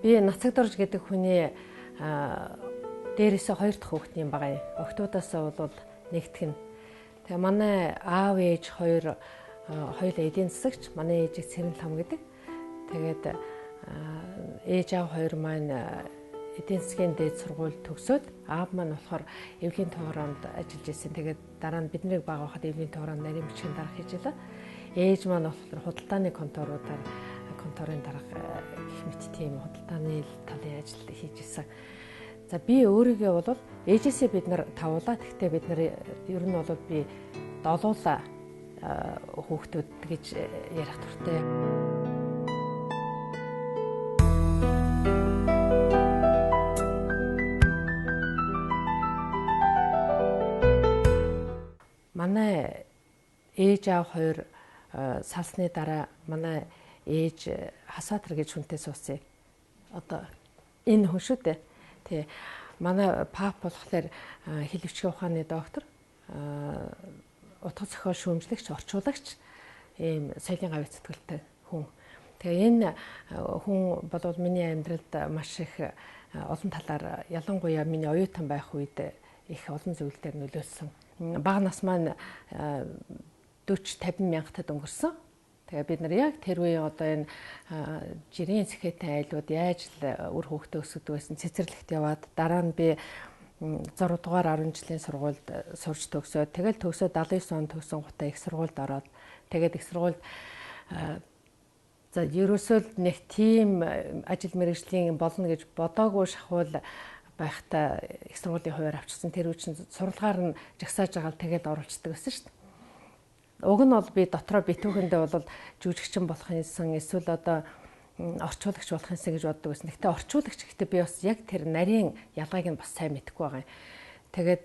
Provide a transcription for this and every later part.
Би Нацаг Дорж гэдэг хүний дээрээсээ 2 дахь хүүхдийн байгаа юм. Октоудаас бол нэгдэх нь. Тэгээ манай аав ээж хоёулаа эдийн засагч, манай ээжийг Цэрэн Лам гэдэг. Тэгээд ээж аав хоёр маань эдийн засгийн дээд сургууль төгсөөд аав маань болохоор эвлийн товроонд ажиллаж ирсэн. Тэгээд дараа нь биднийг баг байхад эвлийн товроонд нарийн бичгийн дарга хийж байлаа. Ээж маань болохоор худалдааны конторын дарга гэх мэт тийм худалдааны талын ажил хийж ирсэн. За би өөрийгөө бол ээжээсээ бид нар тавуулаа. Тэгтээ бид нар ер нь бол би долуулаа хүүхдүүд гэж ярих туртай. Манай ээж аав хоёр салсны дараа манай ээж Хасаатар гэж хүнтэй суусан. Одоо энэ хүн шүү дээ. Тэ манай пап болохоор хэл өвчгийн ухааны доктор, утга зохиол шүүмжлэгч, орчуулагч, ийм соёлын гавь зэтгэлтэй хүн. Тэгээ энэ хүн бол миний амьдралд маш их олон талаар, ялангуяа миний оюутан байх үед их олон зүйл дээр нөлөөлсөн. Бага нас маань 40-50 мянгатад өнгөрсөн. Тэгээ бид нар яг тэр үеийн одоо энэ жирийн цэхэтэй айлууд яаж л үр хөвгтөө өсгдөг байсан цэцэрлэгт яваад дараа нь би 6 дугаар 10 жилийн сургуульд сурч төгсөөд тэгэл төгсөөд 79 он төгсөн гутаа их сургуульд ороод тэгээд их сургуульд за ерөөсөө нэг тийм ажил мэргэжлийн болно гэж бодоогүй шахуул байхдаа их сургуулийн хуваар авчирсан тэр үчин сурлагаар нь жагсааж байгаа л тэгээд оруулцдаг байсан шүү дээ. Уг нь бол би дотроо битүүхэндээ бол жүжигчин болох юмсан эсвэл одоо орчуулагч болох юмсан гэж боддог байсан. Гэхдээ орчуулагч гэхдээ би бас яг тэр нарийн ялгааг нь бас сайн мэдэхгүй байгаа юм. Тэгээд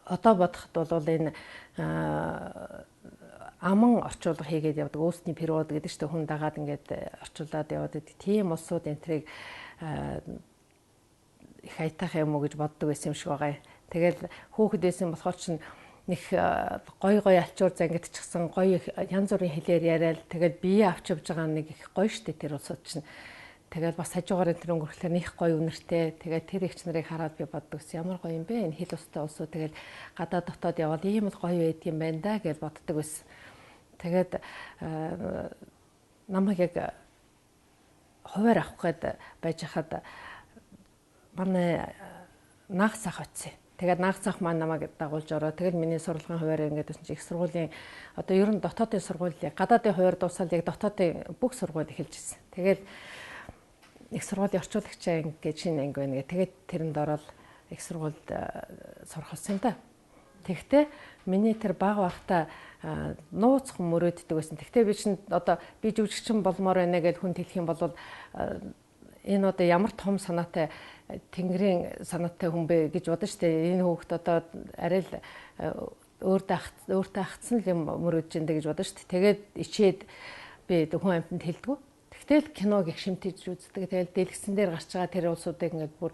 одоо бодоход бол энэ аман орчуулга хийгээд явдаг өөсний период гэдэг чинь хүн дагаад ингээд орчуулад яваад байдаг. Тийм улсууд энтрийг их айтах юм уу гэж боддог байсан юм шиг байгаа юм. Тэгэл хүүхэд байсан болохоор чинь нэг гой алчуур зангидчихсан гой янз бүрийн хэлээр яриад тэгэл бие авч явж байгаа нэг их гоё штэ тэр улсууд чинь. Тэгэл бас хажуугаар тэр өнгөрөхлөөр нэг гоё үнэртэй. Тэгээд тэр ихч нарыг хараад би боддогс ямар гоё юм бэ энэ хэл устай улсууд тэгэл гадаа дотоод явал ийм л гоё байдаг юм байна да гэж боддог байсан. Тэгээд намайг яг хуваар авах гээд байж хахад манай наах сах очив. Тэгээд наах цах маань намайг дагуулж ороо. Тэгэл миний сурлагын хуваар ингээд өсөн чи их сургуулийн одоо ер нь дотоодын сургуулийн гадаадын хуваар дуусаад яг дотоодын бүх сургууль эхэлж ирсэн. Тэгээд их сургуулийн орчуулагчаа ингээд шинэ анги байна гэ. Тэгээд тэрэнд ороод их сургуульд сурах болсон та. Тэгтээ миний тэр бага байхдаа нууцхан мөрөөддөг байсан. Тэгтээ би чинь одоо би жүжигчин болмоор байна гэж хүн хэлэх юм бол энэ одоо ямар том санаатай Тэнгэрийн санаатай хүн бэ гэж бодсон шүү дээ. Энэ хүүхэд одоо арай л өөртөө агцсан л юм мөрөөдж энэ гэж бодсон шүү дээ. Тэгээд ичээд би хүн амьтанд хэлдэггүй. Тэгтэл киног их шимтэж үздэг. Тэгэл дэлгэсэн дээр гарч байгаа тэр улсуудыг ингээд бүр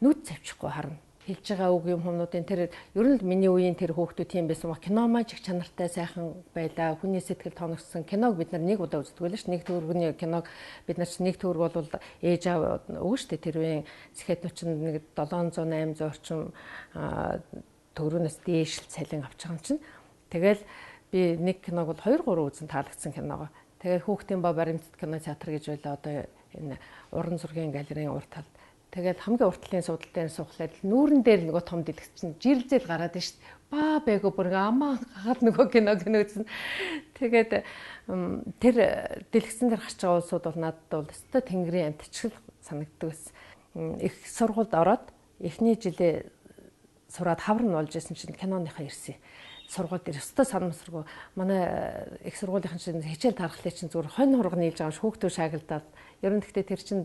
нүд завчихгүй харна. Хэлж байгаа үг юм хүмүүдийн тэр ер нь л миний үеийн тэр хүүхдүүд тийм байсан ба кино маань ч их чанартай сайхан байлаа. Хүний сэтгэл тоногсон. Киног бид нар нэг удаа үздэг байлаа ш. Нэг төгрөгийн киног бид нар ч нэг төгрөг бол ээж аав өгнө штэ тэр үеийн цэхэднүүд чинь нэг 700 800 орчим төгрөгнөөс дээш цалин авч байгаа юм чинь. Тэгэл би нэг киног бол 2 3 үзэн таалагдсан киногоо. Тэгэл хүүхдийн ба баримтат кино театр гэж байлаа. Одоо энэ уран зургийн галерейн урт талд. Тэгээд хамгийн уртлын суудал дээр суухлаад нүүрэн дээр нөгөө том дэлгэц чинь жирэлзэл гараад нь шүү дээ. Баа бэгөө бүр амаа хахад нөгөө кино үзсэн. Тэгээд тэр дэлгэцэн дээр гарч байгаа улсууд бол надад бол өстой Тэнгэрийн амьтчил санагддаг байсан. Их сургуульд ороод эхний жилээ сураад хавар нь болж исэн чинь киноныхаа ирсэн. Сургууль дээр өстой санамсаргүй манай их сургуулийн чинь хичээл тархлын чинь зүгээр хонь хурга нийлж байгаа шүүхтөө шаагилдаад ер нь гэхдээ тэр чинь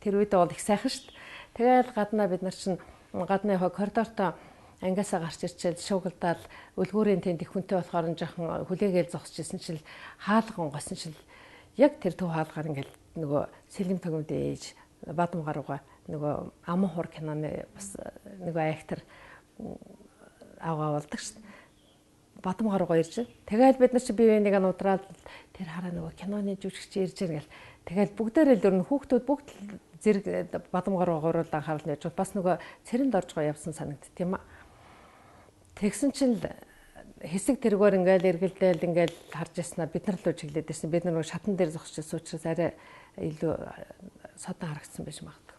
тэр үедээ бол их сайхан шүү дээ. Тэгэл гаднаа бид нар чинь гадны коридортой ангиасаа гарч ирчээл шуугилдаал өлгөөрийн тэнд их хүнтэй болохоор нь жоохон хүлээгээл зогсож исэн чил хаалган госон чил яг тэр төв хаалгаар ингээл нөгөө сэлэм төгөмд ээж бадам гарууга нөгөө аман хур киноны бас нөгөө актер аваа болдог шүү дээ. Бадам гарууга ирж. Тэгэл бид нар чи бие биенийгээ нудраад тэр хараа нөгөө киноны жүжигч ирж гэл Тэгэл бүгдээрээ л ер нь хүүхдүүд бүгд зэрэг бадамгаар гуруулан анхаарал нээж бас нөгөө цэрэнд орж байгаа явсан санагдт юм а. Тэгсэн чинь хэсэг тэргээр ингээл эргэлдээл ингээл харж яснаа бид нар л чиглээд байсан. Бид нар шатан дээр зогсчихсон учраас арай илүү содон харагдсан байж магадгүй.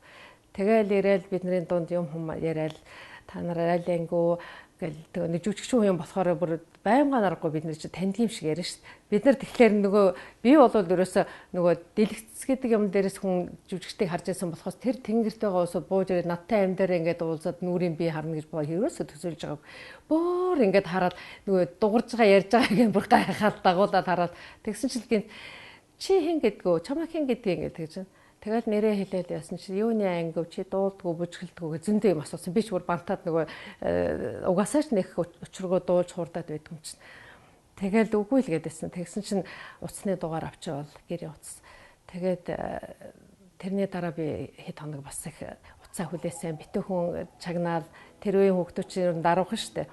Тэгэл ирээл бидний дунд юм хүм яриад та нар айлангуу гэл нэг жүжигчин хүн болохоор бүр баймгаар аргагүй бид нар чи таньд юм шиг яриа шүү дээ. Бид нар тэгэхээр нөгөө би бол ерөөсө нөгөө дэлгэцс гэдэг юм дээрээс хүн жүжигчдийг харж байсан болохоос тэр тэнгэртэй байгаа усууд бууж ирээд надтай амьдаар ингээд уулзаад нүрийн би харна гэж боо ерөөсө төсөөлж байгаа. Бөөр ингээд хараад нөгөө дуурж байгаа ярьж байгаа гэн бүр гайхаад дагуулад хараад тэгсэн чинь гинт чи хэн гэдгөө чамаа хэн гэдгийг ингээд тэгж байна. Тэгэл нэрээ хэлээд яасан чи юуны ангив чи дуулдгүй бүжгэлдэггүй зөндөө юм асуусан. Би ч бүр бантаад нөгөө угаасаа ч нэг өчргөө дуулж хурдаад байдаг юм чинь. Тэгэл үгүй л гэдээсэн. Тэгсэн чинь уцсны дугаар авчаавал гэрээ уцс. Тэгээд тэрний дараа би хэд хоног бас их уцаа хүлээсэн. Битүүхэн чагнаал тэр үеийн хүүхдүүд чинь даруухан штэ.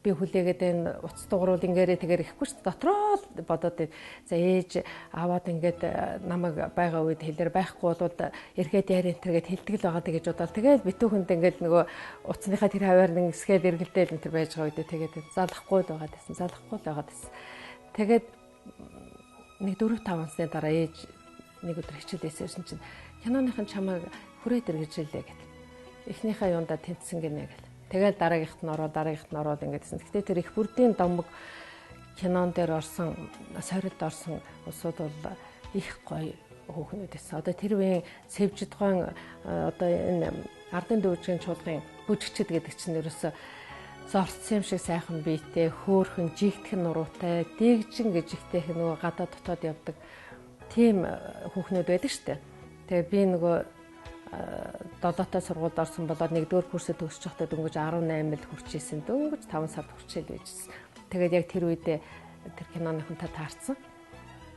Би хүлээгээд энэ уц дугуул ингээрээ тэгээр ихгүй ч дотроо л бодоод за ээж аваад ингээд намайг байгаа үед хэлээр байхгүй бол эргээд яриа тэргээд хэлтгэл байгаа гэж бодоод тэгээд битүүхэнд ингээд нөгөө уцныхаа тэр хаваар нэгсгээд эргэлдээл энэ байж байгаа үед тэгээд залахгүй л байгаа гэсэн. Залахгүй л байгаа гэсэн. Тэгээд нэг 4-5 насны дараа ээж нэг өдөр хичээлээс ирсэн чинь киноныхын чамайг хүрээд иргэжлээ гэдэг. Эхнийхээ юундаа тэнцсэн гинэ гэл. Тэгэл дараагийнхт нь ороод ингэдсэн. Гэхдээ тэр их бүрдийн домог кинон дээр орсон, сорилд орсон усуд бол их гоё хүүхнүүд байсан. Одоо тэр үеийн Сэвжид гоон одоо энэ ардын дүүжгийн чуулгын бүжигчд гэдэг чинь ерөөсө зорцсон юм шиг сайхан биетэй, хөөхөн, жигтгэн нуруутай, дэгжин гэж ихтэй нөгөө гадаа дотоод явдаг тийм хүүхнүүд байдаг штэ. Тэгээ би нөгөө 7-тай сургуульд орсон болоод 1-р курсэд төгсөж байхдаа дөнгөж 18-нд хүрчээсэн. Дөнгөж 5 сард хүрчээл байжсэн. Тэгээд яг тэр үедээ тэр киноныхонтой таарсан.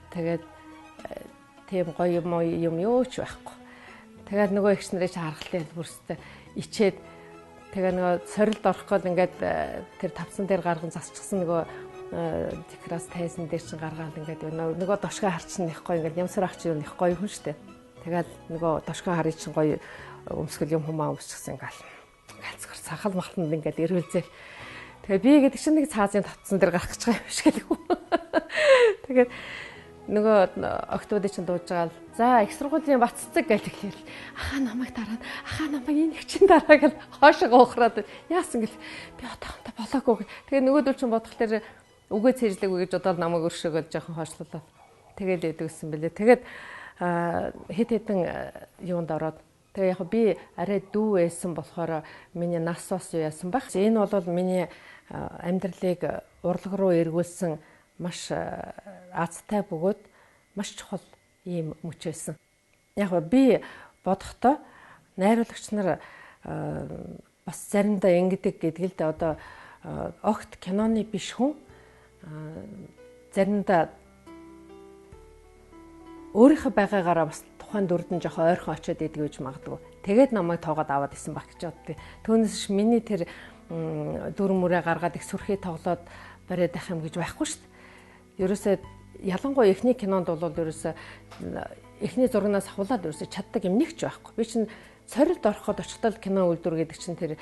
Тэгээд тийм гоё юм юу ч байхгүй. Тэгээд нөгөө ихч нарыг чи харгалтай бүрстэй ичээд тэгээ нөгөө сорилд орох гээд ингээд тэр тавцан дээр гарган засчихсан нөгөө текрас тайзан дээр чин гаргаад ингээд нөгөө дошгоо харчин их гоё ингээд ямсар ах чи юу их гоё хүн штэ. Тэгээд нөгөө дошгоо харыг чинь гоё өмсгөл юм хүмүүс өмсчихсэн ингээл галзгар сахал махланд ингээл ирүүлзээ. Тэгээ би гэдэг чинь нэг цаазын татсан дээр гарах гэж байгаа юм шиг л. Тэгээд нөгөө октоодын чинь дууж байгаа л за их сургуулийн баццэг гэж хэлээл ахаа намайг дараад ахаа намайг энэ их чинь дараа гэж хоошоо ухраад яасан гэл би одоохондоо болоогүй. Тэгээ нөгөөдөл чинь бодох тэр үгээ цэжлэгүй гэж бодоод намайг өршөөгөл жоохон хоошлуулаад тэгээд эдгэсэн бэлээ. Тэгээд хэд хэдэн юунд ороод тэгээ яг би арай дүү байсан болохоор миний нас бас яасан баг. Энэ бол миний амьдралыг урлаг руу эргүүлсэн маш азтай бөгөөд маш чухал ийм мөч байсан. Яг би бодохдоо найруулагч нар бас заримдаа ингэдэг гэдэг л дээ. Одоо огт киноны биш хүн заримдаа өөрийнхөө байгаагаараа бас тухайн дүрд нь жоохон ойрхон очиод идэг гэж магадгүй. Тэгээд намайг тоогоод аваад исэн баг гэж боддог. Түүнээс миний тэр дүр мөрөө гаргаад их сүрхий тоглоод бариад байх юм гэж байхгүй шүү дээ. Ерөөсөө ялангуяа эхний кинонд бол ерөөсөө эхний зурагнаас ахуулаад ерөөсөө чаддаг юм нэг ч байхгүй. Би чинь сорилд ороход очихдоо кино үйлдвэр гэдэг чинь тэр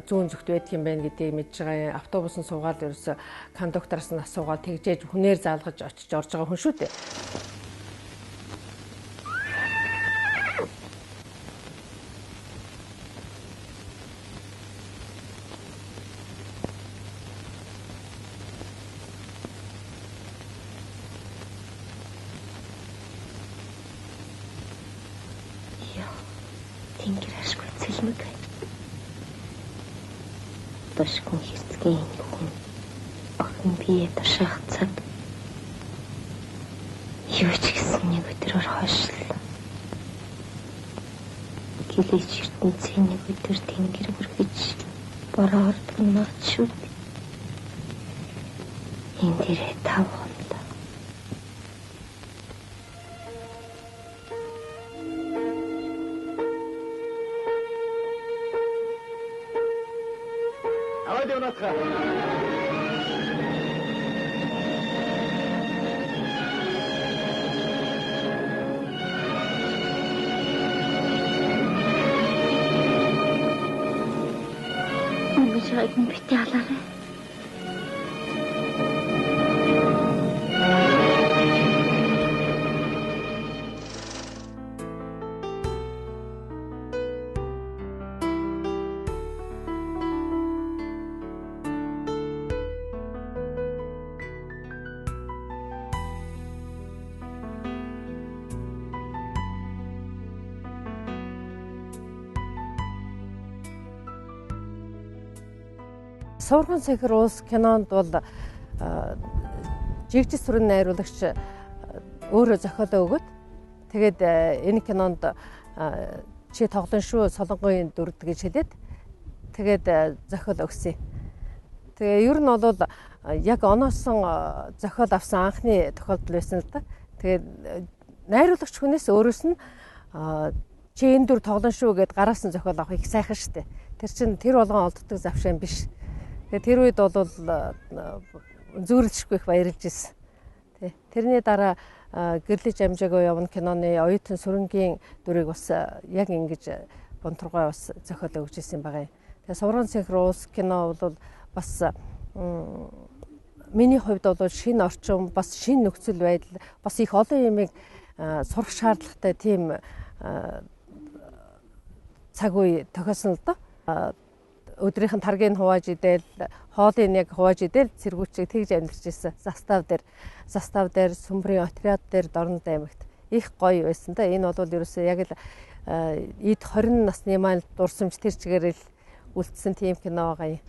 зүүн зүгт байдаг юм байна гэдгийг мэдж байгаа. Автобусын суугаад ерөөсөө кондуктороос нь асуугаад тэгжээж хүнээр заалгаж очиж орж байгаа хүн шүү дээ. Тэнгэрашгүй цэлмэг. Тошгүй хэсгийн хүн охин бие ташаах цаг. Юу ч гэсэн нэг өдрөөр хойшлоо. Гэлээч ертөнцийн нэг өдөр тэнгэр бүрхэж бороор тунаад шүү. Энэ дээрээ 5 хоног. байгааг нь битээ халаарай. Суврган сахир улс кинонд бол жигжис сүрэн найруулагч өөрөө зохиолоо өгöd. Тэгээд энэ кинонд чи тоглон шүү солонгогийн дүрд гэж хэлээд тэгээд зохиол өгсөн. Тэгээ ер нь бол яг оноосон зохиол авсан анхны тохиолдол байсан л да. Тэгээд найруулагч хүнээс өөрөөс нь чи энэ дүр тоглон шүү гэд гараасан зохиол авах их сайхан штэ. Тэр чин тэр болгон олддог завшаан биш. Тэгээ тэр үед бол зүүрлэшгүй их баярлж ирсэн. Тэрний дараа гэрлэж амжаагүй явна киноны оюутан сүрэнгийн дүрийг бас яг ингэж бунтургай бас зохиол өгч ирсэн байгаа юм. Тэгээ Суврган сахир улс кино бол бас миний хувьд бол шинэ орчин, бас шинэ нөхцөл байдал, бас их олон юмыг сурах шаардлагатай тийм цаг үе тохиосон л доо. Өдрийнх нь таргийг хувааж идэл, хоолыг яг хувааж идэл цэргүүчийг тэгж амьдарч ирсэн. Застав дээр, Сүмбрийн отряд дээр Дорнод аймагт их гоё байсан да. Энэ бол ерөөсөө яг л эд 20 насны маань дурсамж тэр чигээр л үлдсэн тийм кино байгаа юм.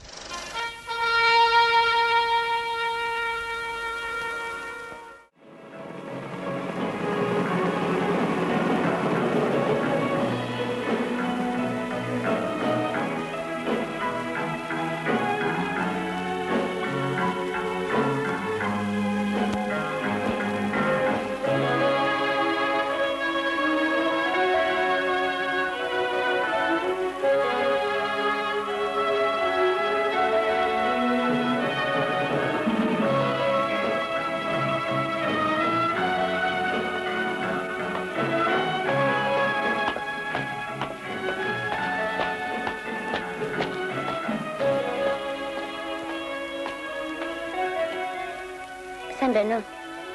Сайн байна уу?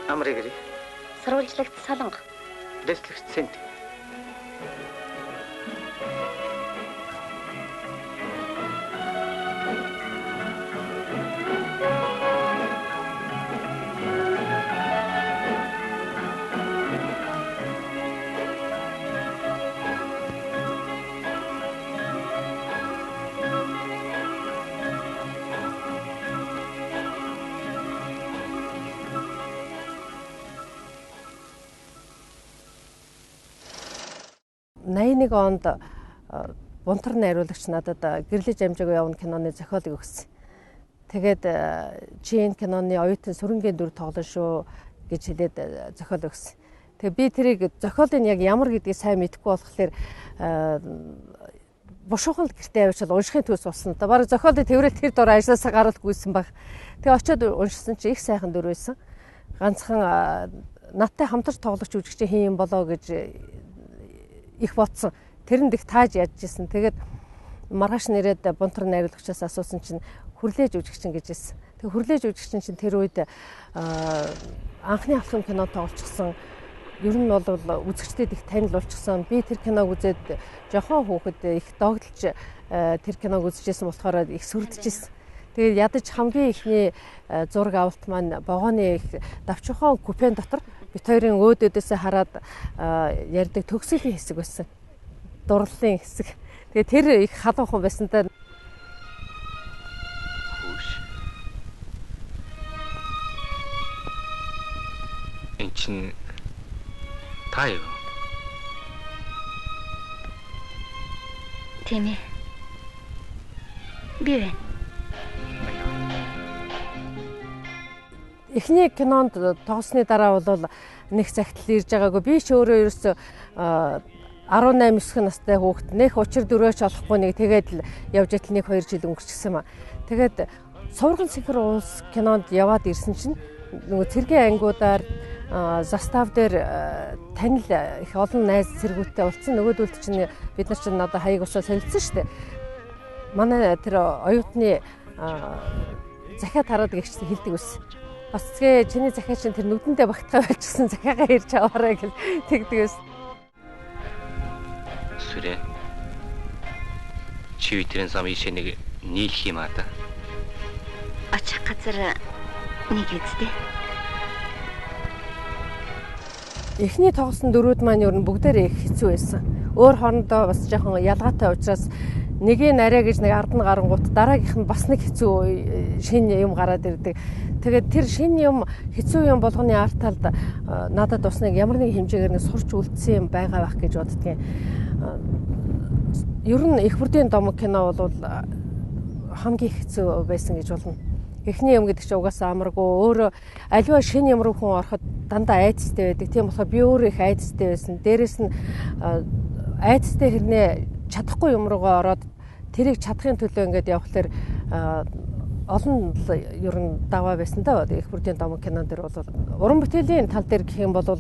Амрыг ирээ. Сурвалжлагч Солонго. Дэслэгч Сэнт. Нэг онд бунтар найруулагч надад гэрлэж амжаагүй явна киноны зохиолыг өгсөн. Тэгээд чи энэ киноны оюутан сүрэнгийн дүр тоглон шүү гэж хэлээд зохиол өгсөн. Тэгээд би тэрийг зохиолын яг ямар гэдгийг сайн мэдэхгүй болохоор бушуухан гэртээ авчаад уншихын төс болсон. Бараг зохиолын тэрвэрэд тэр дор ажилласаа гараад гүйсэн баг. Тэгээд очиод уншсан чи их сайхан дүр байсан. Ганцхан надтай хамтарч тоглогч жүжигч хин юм болоо гэж их бодсон. Тэрэнд их тааж ядчихсан. Тэгээд маргааш нэрээд бунтар найруулагчаас асуусан чинь хүрлээж жүжигчин гэж хэлсэн. Тэгээд хүрлээж жүжигчин чинь тэр үед анхны алхам кино тоглочихсон. Ер нь бол үзэгчдэд их танил болчихсон. Би тэр киног үзээд жохон хүүхэд их догдолж тэр киног үзчихсэн болохоор их сүрдэжсэн. Тэгээд ядаж хамгийн ихний зураг авалт маань богооны их давчхан купен дотор бит хоёрын өөдөөдөөсөө хараад ярьдаг төгсөлийн хэсэг байсан. Дурлалын хэсэг. Тэгээ тэр их халуухан байсан та. Энд чинь та юу? Тийм ээ. Би байна. Эхний кинонд тоглосны дараа бол нэг цагтл ирж байгаагүй. Би ч өөрөө ерөөсөө 18-9 настай хүүхэд нэх учир дөрөөч олохгүй нэг тэгээд л явж идэл 1-2 жил өнгөрчихсөн маа. Тэгээд Суврган сахир улс кинонд яваад ирсэн чинь нөгөө цэргийн ангиудаар застав дээр танил их олон найз цэргүүттэй болсон. Нөгөөдөлд чинь бид нар чинь одоо хаяг усаа солилцсон шүү дээ. манай тэр оюутны захиад хараад гэгчсэн хэлдэг ус. Бас тэгээ чиний захиа чинь тэр нүдэндээ багтгаа байжсэн захиагаа ирж аваарай гэж тэгдэг ус. Сүрэ. Чи өдрийн зам ийшээ нэг нийлэх юм аа да. Очих газар нэг үстэй. Эхний тоглосон дөрүүд маань ер нь бүгдээрээ их хэцүү байсан. Өөр хоорондоо бас жоохон ялгаатай учраас нэгийг нарай гэж нэг ард нь гарангуут дараагийнх нь бас нэг хэцүү шинэ юм гараад ирдэг. Тэгээд тэр шинэ юм хэцүү юм болгоны арт талд надад бас нэг ямар нэг хэмжээгээр нэг сурч үлдсэн юм байгаа байх гэж боддгийн. Ер нь их бүрдийн домог кино бол хамгийн хэцүү байсан гэж болно. Эхний юм гэдэг чинь угаасаа амаргүй өөрөө аливаа шинэ юм руу хүн ороход дандаа айцтай байдаг. Тийм болохоор би өөрөө их айцтай байсан. Дээрээс нь айцтай хэрнээ чадахгүй юм руугаа ороод тэрийг чадахын төлөө ингээд явхлаар олон ер нь даваа байсан даа. Их бүрдийн домог кинон дэр бол уран бүтээлийн тал дээр гэх юм бол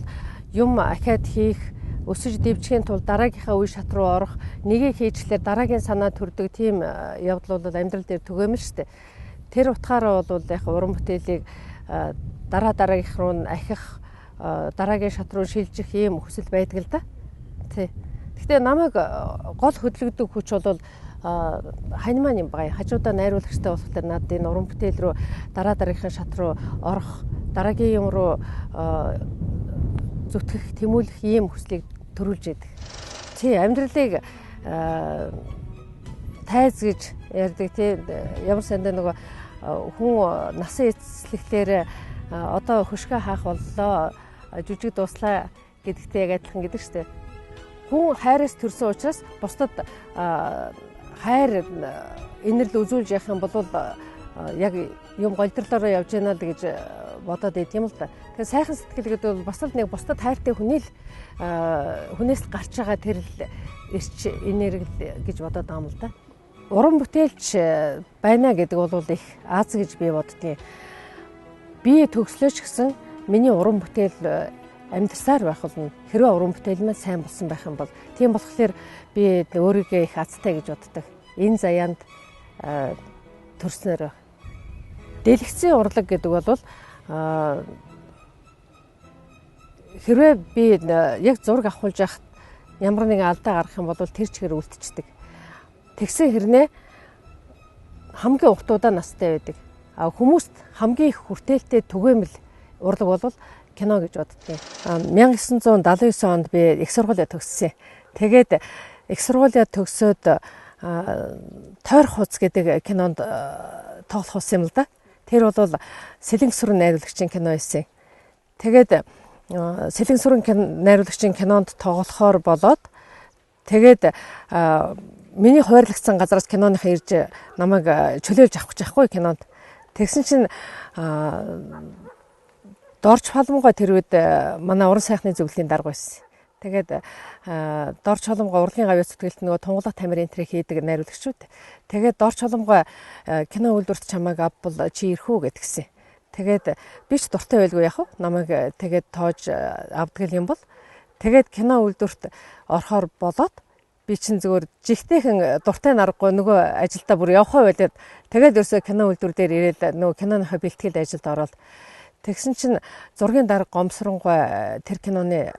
юм ахиад хийх, өсөж дэвжихийн тулд дараагийнхаа үе шат руу орох, нэгийг хийжлээр дараагийн санаа төрдөг тийм явдал бол амьдрал дээр түгээмэл шүү дээ. Тэр утгаараа бол яг уран бүтээлийг дараагийнх руу ахих, дараагийн шат руу шилжих ийм хүсэл байдаг л да. Тий. Гэхдээ намайг гол хөдөлгдөг хүч бол хань маань юм байгаа. Хажуудаа найруулагчтай болохоор надад энэ уран бүтээл рүү дараагийнхын шат руу орох, дараагийн юм руу зүтгэх, тэмүүлэх ийм хүслийг төрүүлж яадаг. Тий, амьдралыг тайз гэж ярьдаг. Тий, ямар сандаа нөгөө хүн насан эцэслэхлээр одоо хөшгөө хаах боллоо, жүжиг дуслаа гэдэгтэй яг адилхан гэдэг шүү дээ. Хүн хайраас төрсөн учраас бусдад хайр инэрл үзүүлж явах юм бол яг юм голдролоороо явж яана л гэж бодоод байт юм л да. Тэгэхээр сайхан сэтгэл гэдэг бол бас л нэг бусдад хайртай хүнээс л гарч байгаа тэр л эрч энерги гэж бодоод байгаа юм л да. Уран бүтээлч байна гэдэг бол их аз гэж би боддгийн. Би төгслөөч гэсэн миний уран бүтээл амьдсаар байх болно. Хэрвээ уран бүтээл маань сайн болсон байх юм бол тийм болохоор би өөрийгөө их азтай гэж боддог. Энэ заяанд төрснөөр дэлгэцийн урлаг гэдэг бол хэрвээ би яг зураг авахулж яхад ямар нэгэн алдаа гарах юм бол тэр чигээр үлдчихдэг. Тэгсэн хэрнээ хамгийн уртудаа настай байдаг. А хүмүүст хамгийн их хүртээлтэй түгээмэл урлаг бол кино гэж боддгийг. 1979 онд би их сургуулиа төгссөн. Тэгээд их сургуулиа төгсөөд Тойрох хуц гэдэг кинонд тоглох болсон юм л да. Тэр бол Сэлэнг сүрэн найруулагчийн кино байсан. Тэгээд Сэлэнг сүрэн найруулагчийн кинонд тоглохоор болоод тэгээд миний хуваарлагдсан газараас киноных ирж намайг чөлөөлж авах гэж байхгүй кинонд. Тэгсэн чинь Дорж Холомгой тэр үед манай уран сайхны зөвлөлийн дарга байсан. Тэгээд Дорж Холомгой урлагийн гавьяа зүтгэлт нөгөө тунгалаг тамир энтрийг хийдэг найруулагч шүү дээ. Тэгээд Дорж Холомгой кино үйлдвэрт чамайг авбал чи ирэх үү гэдгсэн. Тэгээд би ч дуртай байлгүй яах вэ? Намайг тэгээд тоож авдаг юм бол тэгээд кино үйлдвэрт орохоор болоод би чинь зөвөр жигтэйхэн дуртай наргагүй нөгөө ажилдаа бүр явхаа байлаад тэгээд ерөөсөө кино үйлдвэр дээр ирээл нөгөө киноныхоо бэлтгэл ажилд ороод тэгсэн чинь зургийн дарга Гомсронгой тэр киноны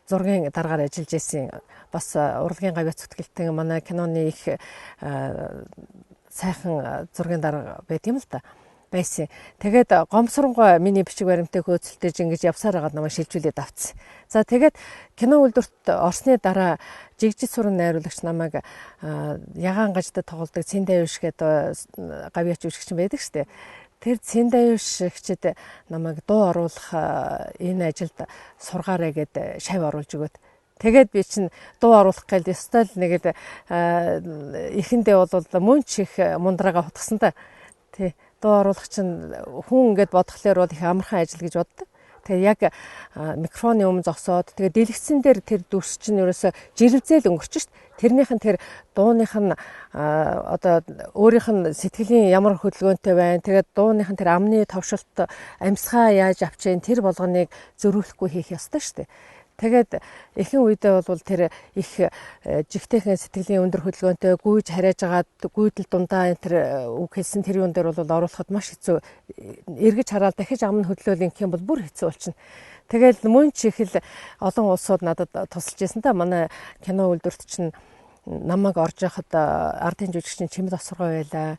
зургийн даргаар ажиллаж байсан. Бас урлагийн гавьяа зүтгэлтэн манай киноны их сайхан зургийн дарга байт юм л да. Байсан. Тэгээд Гомсронгой миний бичиг баримттай хөөцөлтөж ингэж явсаар байгаа намайг шилжүүлээд авцсан. За тэгээд кино үйлдвэрт орсны дараа Жигжид сүрэн найруулагч намайг ягаан гаждад тоглодог Цэндавиш гэдэг гавьяач жүжигчин байдаг шүү дээ. Тэр Цэндавиш гिचэд намайг дуу оруулах энэ ажилд сургаарай гэд шав оруулж өгөөд. Тэгээд би чинь дуу оруулах гээл ёстой л нэг л эхэндээ бол мөн ч их мундрага хутгсан та. Тий. Дуу оруулах чинь хүн ингээд бодхолоор бол их амархан ажил гэж боддог. Тэгээ яг микрофоны өмнө зогсоод тэгээ дэлгэцэн дээр тэр дүрс чинь ерөөсө жирэмзээл өнгөрч шít. Тэрнийх нь тэр дууных нь одоо өөрийнх нь сэтгэлийн ямар хөдөлгөөнтэй байна. Тэгээд дууных нь тэр амны товшилт амьсгаа яаж авчийн тэр болгоныг зөрүүлэхгүй хийх ёстой шít. Тэгээд ихэнх үедээ бол тэр их жигтэйхэн сэтгэлийн өндөр хөдөлгөөнтэй гүйж харьяаж агаад гүйдэл дундаа энэ тэр үг хэлсэн тэр юун дээр бол оруулахад маш хэцүү. Эргэж хараад дахиж амн хөдлөөл ингэх юм бол бүр хэцүү болчихно. Тэгэл мөн ч их л олон улсууд надад тусалж ирсэн та манай кино үйлдвэрт чинь намайг орж яхад ардын жүжигчин Чимэл Осоргой байлаа.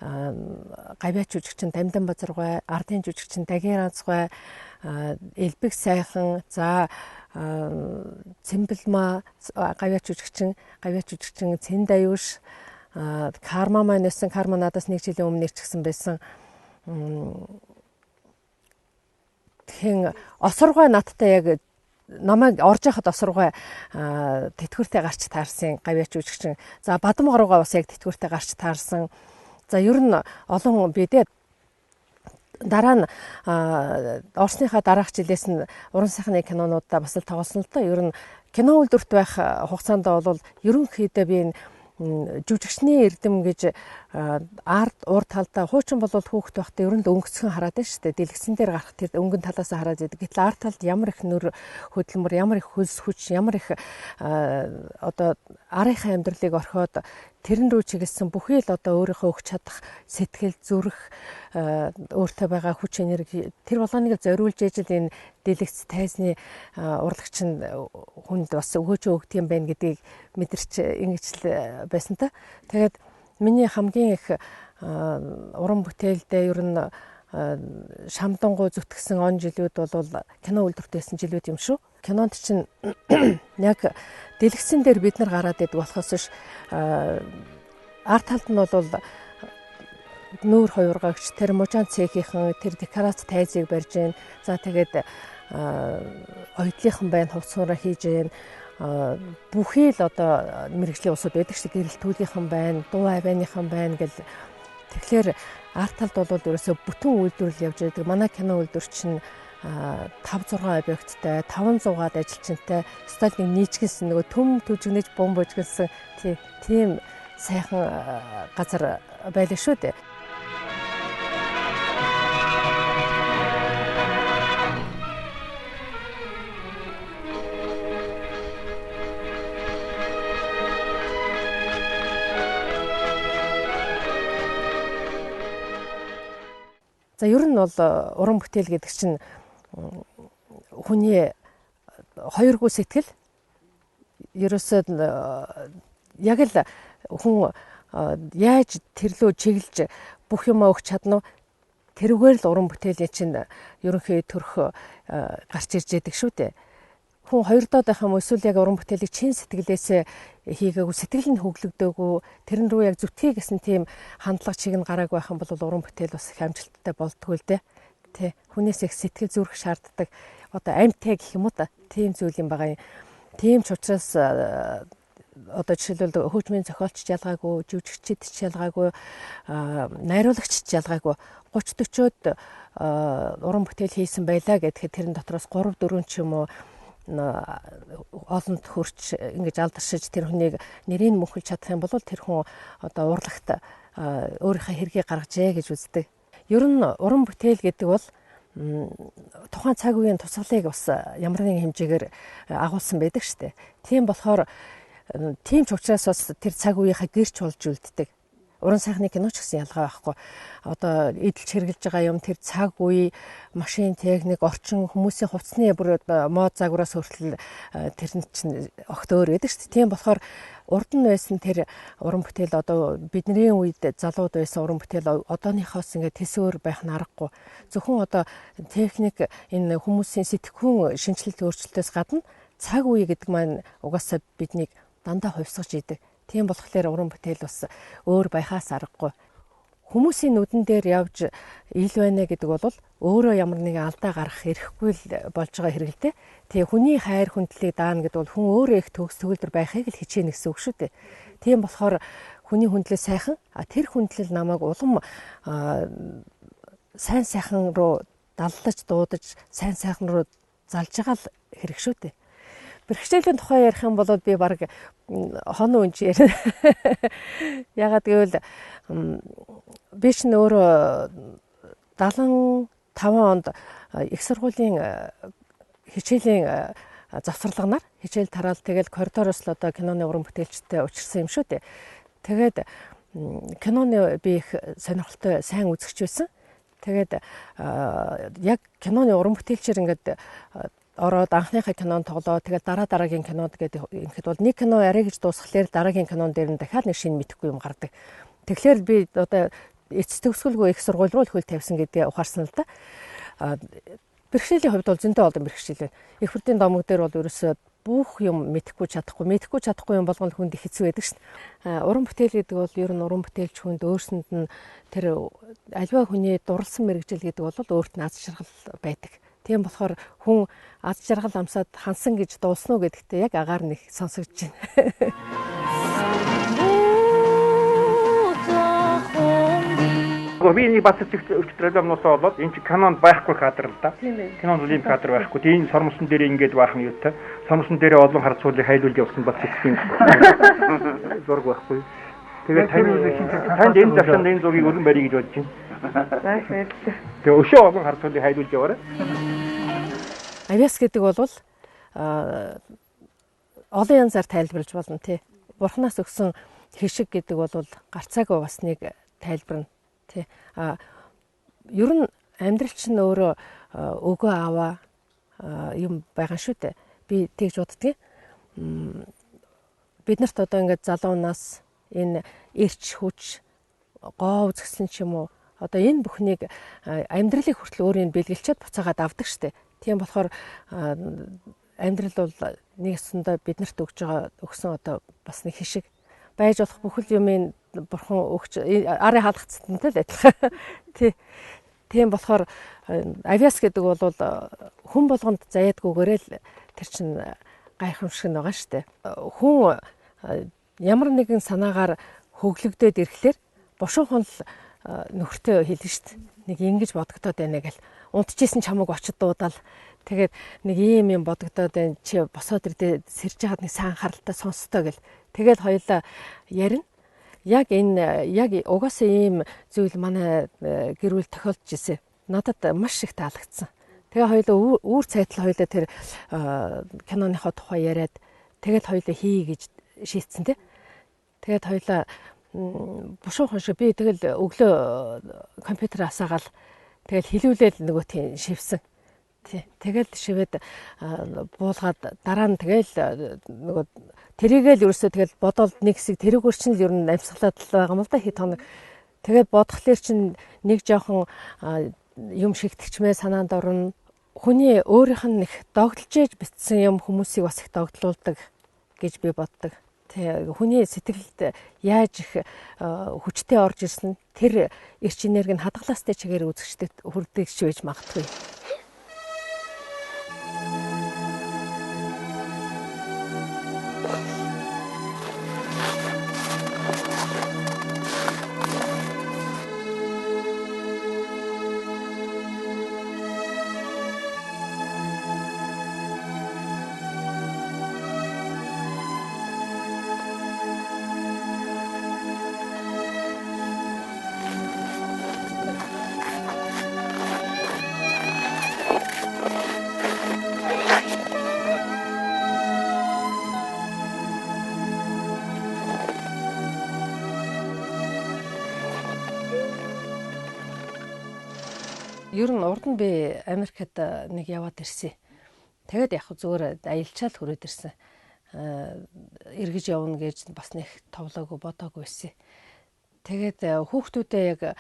Гавьяач жүжигчин Дамдан Базаргой, ардын жүжигчин Дагир Анцгой, Элбэг сайхан, за Цэмбэлма гавьяач жүжигчин Цэн Даюш, Карма маань нэсэн Карма надаас 1 жилийн өмнө нэрчгсэн байсан. Тэгэхээр Осоргой надтай яг намайг орж яхад Осоргой тэтгэвртэй гарч таарсан гавьяач жүжигчин. За Бадам Горгой бас яг тэтгэвртэй гарч таарсан. За ер нь олон бидээ дараа нь Орсныхаа дараах жилээс нь уран сайхны кинонуудаа бас л тоглосон л да. Ер нь кино үйлдвэрт байх хугацаанд бол ерөнхийдөө би энэ жүжигчний эрдэм гэж арт урд талдаа хуучин бол хүүхэд байхдаа ер нь өнгөцгөн хараад байна шүү дээ. Дэлгэцэн дээр гарах тэр өнгөн талаас хараад байдаг. Гэтэл арт талд ямар их нөр хөдөлмөр, ямар их хөлс хүч, ямар их одоо арийнхаа амьдралыг орхиод тэрэн рүү чиглэсэн бүхий л одоо өөрийнхөө өгч чадах сэтгэл зүрх өөртөө байгаа хүч энерги тэр болгоныг зориулж ижил энэ дэлгэц тайзны урлагч нь хүнд бас өгөөж өгдөг юм байна гэдгийг мэдэрч ингэж л байсан та. Тэгээд миний хамгийн их уран бүтээлдээ ер нь шамдангуй зүтгэсэн он жилүүд бол кино үйлдвэрт байсан жилүүд юм шүү. Кинонд чинь яг дэлгэцэн дээр бид нар гараад идэг болохоос биш арт талд нь бол нүүр хувиргаагч тэр мужаан цехийнхэн тэр декорац тайзыг барьж гин. За тэгээд ойдлынхан байна, хувцсуураа хийж гин. Бүхий л одоо мэрэгжлийн усуд байдаг шүү дээ. Гэрэлтүүлгийнхэн байна, дуу авианыхан байна гэл. Тэгэхээр арт талд бол ерөөсө бүтэн үйлдвэрлэл явж байдаг. Манай кино үйлдвэр чинь 5-6 объекттай 500-аад ажилчинтай сталин нийчгэлсэн нөгөө төм түжигнэж бомбожгэлсэн тийм сайхан газар байлаа шүү дээ. За ер нь бол уран бүтээл гэдэг чинь хүний хоёргүй сэтгэл ерөөсөө яг л хүн яаж тэрлөө чиглэж бүх юм өгч чадна тэрүүгээр л уран бүтээлийн чинь ерөнхий төрх гарч ирж яадаг шүү дээ. Хүн хоёр доод байх юм эсвэл яг уран бүтээлийг чин сэтгэлээсээ хийгээгүй сэтгэл нь хөглөгдөөгүй тэрэн рүү яг зүтгэе гэсэн тийм хандлага чиг нь гараагүй байх юм бол уран бүтээл бас их амжилттай болдгоо л дээ. Тэ хүнээс их сэтгэл зүрх шаарддаг одоо амьтаа гэх юм уу та тийм зүйл юм байгаа юм. Тийм ч учраас одоо жишээлбэл хөгжмийн зохиолч ялгаагүй, жүжигчид ч ялгаагүй, найруулагч ч ялгаагүй 30-40-од уран бүтээл хийсэн байлаа гэхэд тэрэн дотроос 3-4 ч юм уу олонд хөрч ингэж алдаршиж тэр хүнийг нэрийг мөнхөлж чадах юм бол тэр хүн одоо урлагт өөрийнхөө хэргийг гаргажээ гэж үздэг. Ер нь уран бүтээл гэдэг бол тухайн цаг үеийн тусгалыг бас ямар нэгэн хэмжээгээр агуулсан байдаг штэ. Тийм болохоор тийм ч учраас бас тэр цаг үеийнхаа гэрч болж үлддэг. Уран сайхны кино ч гэсэн ялгаа байхгүй. Одоо эдэлж хэрглэж байгаа юм тэр цаг үе, машин, техник, орчин, хүмүүсийн хувцсны бүр мод загвараас хүртэл тэр нь чинь огт өөр байдаг шүү дээ. Тийм болохоор урд нь байсан тэр уран бүтээл одоо бидний үед залууд байсан уран бүтээл одооныхоос ингээд төсөөр байх нь аргагүй. Зөвхөн одоо техник энэ хүмүүсийн сэтгхүүн шинжилэлт өөрчлөлтөөс гадна цаг үе гэдэг маань угаасаа биднийг дандаа хувьсгаж идэг. Тийм болохоор уран бүтээл бас өөр байхаас аргагүй. Хүмүүсийн нүдэн дээр явж ил байна гэдэг бол өөрөө ямар нэгэн алдаа гарах эрхгүй л болж байгаа хэрэг л дээ. Тэгээ хүний хайр хүндлэлийг даана гэдэг бол хүн өөрөө их төгс төгөлдөр байхыг л хичээнэ гэсэн үг шүү дээ. Тийм болохоор хүний хүндлэл сайхан, тэр хүндлэл намайг улам сайн сайхан руу даллаж дуудаж, сайн сайхан руу залж байгаа л хэрэг шүү дээ. Бэрхшээлийн тухай ярих юм бол би баг хоноо үнж ярина. Ягаад гэвэл би ч нөөрэ 75 онд их сургуулийн хичээлийн завсарлагнаар хичээл тараал тэгэл коридороос л одоо киноны уран бүтээлчтэй учирсан юм шүү дээ. Тэгээд киноны би их сонирхолтой сайн үзэгч байсан. Тэгээд яг киноны уран бүтээлчээр ингээд ороод анхныхаа кинонд тоглоо. Тэгээд дараагийн кинод гэдэг ингээд бол нэг кино арай гэж дуусхлаар дараагийн кинон дээр нь дахиад нэг шинэ мэдэхгүй юм гардаг. Тэгэхээр би одоо эцэс төгсгөлгүй их сургууль руу хөл тавьсан гэдгээ ухаарсан л да. Бэрхшээлийн хувьд бол зөндөө олон бэрхшээл байна. Их бүрдийн домог дээр бол ерөөсөө бүх юм мэдхгүй чадахгүй юм болгоно хүнд их хэцүү байдаг шин. Уран бүтээл гэдэг бол ер нь уран бүтээлч хүнд өөрсөнд нь тэр аливаа хүний дурлсан мэрэгжил гэдэг бол өөрт нь аз жаргал байдаг. Тийм болохоор хүн аз жаргал амсаад хансан гэж дуулсан уу гэдэгтээ яг агаар нэг сонсогдож байна. Би нэг бат өчтөрөл амнуусаа болоод энэ чи кинонд байхгүй кадр л да. Кинонд үлэм кадр байхгүй. Тийм сормсон дээр ингэж байх нь юутай. Сормсон дээр олон хар цуулыг хайлуулж явсан бат хэсгийн зураг байхгүй. Тэгээд танд энэ завшаанд энэ зургийг өргөн барья гэж бодож байна. Тэгээ өшөө олон хар цуулыг хайлуулж яваарай. Авиас гэдэг бол олон янзаар тайлбарлаж болно тий. Бурханаас өгсөн хишиг гэдэг бол гарцаагүй бас нэг тайлбарна. Тий. Ер нь амьдрал чинь өөрөө өгөө аваа юм байгаа шүү дээ. Би тэгж боддгийг. Бид нарт одоо ингээд залуунаас энэ эрч хүч гоо үзэсгэлэн ч юм уу одоо энэ бүхнийг амьдралыг хүртэл өөрийн бэлгэлчээд буцаагаад авдаг штэ. Тийм болохоор амьдрал бол нэг өсөндөө биднэрт өгсөн одоо бас нэг хишиг байж болох бүхэл юмын бурхан өгч арын хаалгацтай л адилхан. Тийм болохоор авиас гэдэг бол хүн болгонд заяадгүйгээр л тэр чин гайхамшиг байгаа штэ. Хүн ямар нэгэн санаагаар хөглөгдөд ирэхлээр бушуухан л нөхөртөө хэлнэ штэ. Нэг ингэж бодогдоод байна гэл. Унтчихсэн чамайг очид дуудаал. Тэгээд нэг юм бодогдоод байна. Чи босоод ирдээ сэрж хаад нэг сайн харалтай сонстой гэл. Тэгээд хоёулаа ярина. Яг угаасаа ийм зүйл манай гэр бүл тохиолдож ирсэн. Надад маш их таалагдсан. Тэгээ хоёулаа үүр цайтал хоёулаа тэр киноныхоо тухай яриад тэгээд хоёулаа хий гэж шийдсэн тий. Тэгээд хоёулаа бушуухан шиг би тэгэл өглөө компьютер асаагаал тэгэл хилүүлээл нөгөөтийн шивсэн. Тий. Тэгэл шивэд буулгаад дараа нь тэгэл нөгөө тэрийгэл ерөөсөө тэгэл бодоод нэг хэсэг тэрүүгээр чинь л ер нь амьсгалаад л байгаа юм л да хит хоног. Тэгээд бодхолэр чинь нэг жоохон юм шигтгэжмээ санаанд орно. Хүний өөрийнх нь их догдолж ээж битсэн юм хүмүүсийг бас их догдлуулдаг гэж би боддог. Тэг хүний сэтгэлд яаж их хүчтэй орж ирсэн тэр эрч энерги нь хадгалаастай чигээр үзэгчдэд хүрдэг ч байж магадгүй. Ер нь урд нь би Америкт нэг яваад ирсэн. Тэгээд яг зүгээр аялчаал хүрээд ирсэн. Эргэж явна гэж бас нэг товлоогүй бодоогүй байсан. Тэгээд хүүхдүүдээ яг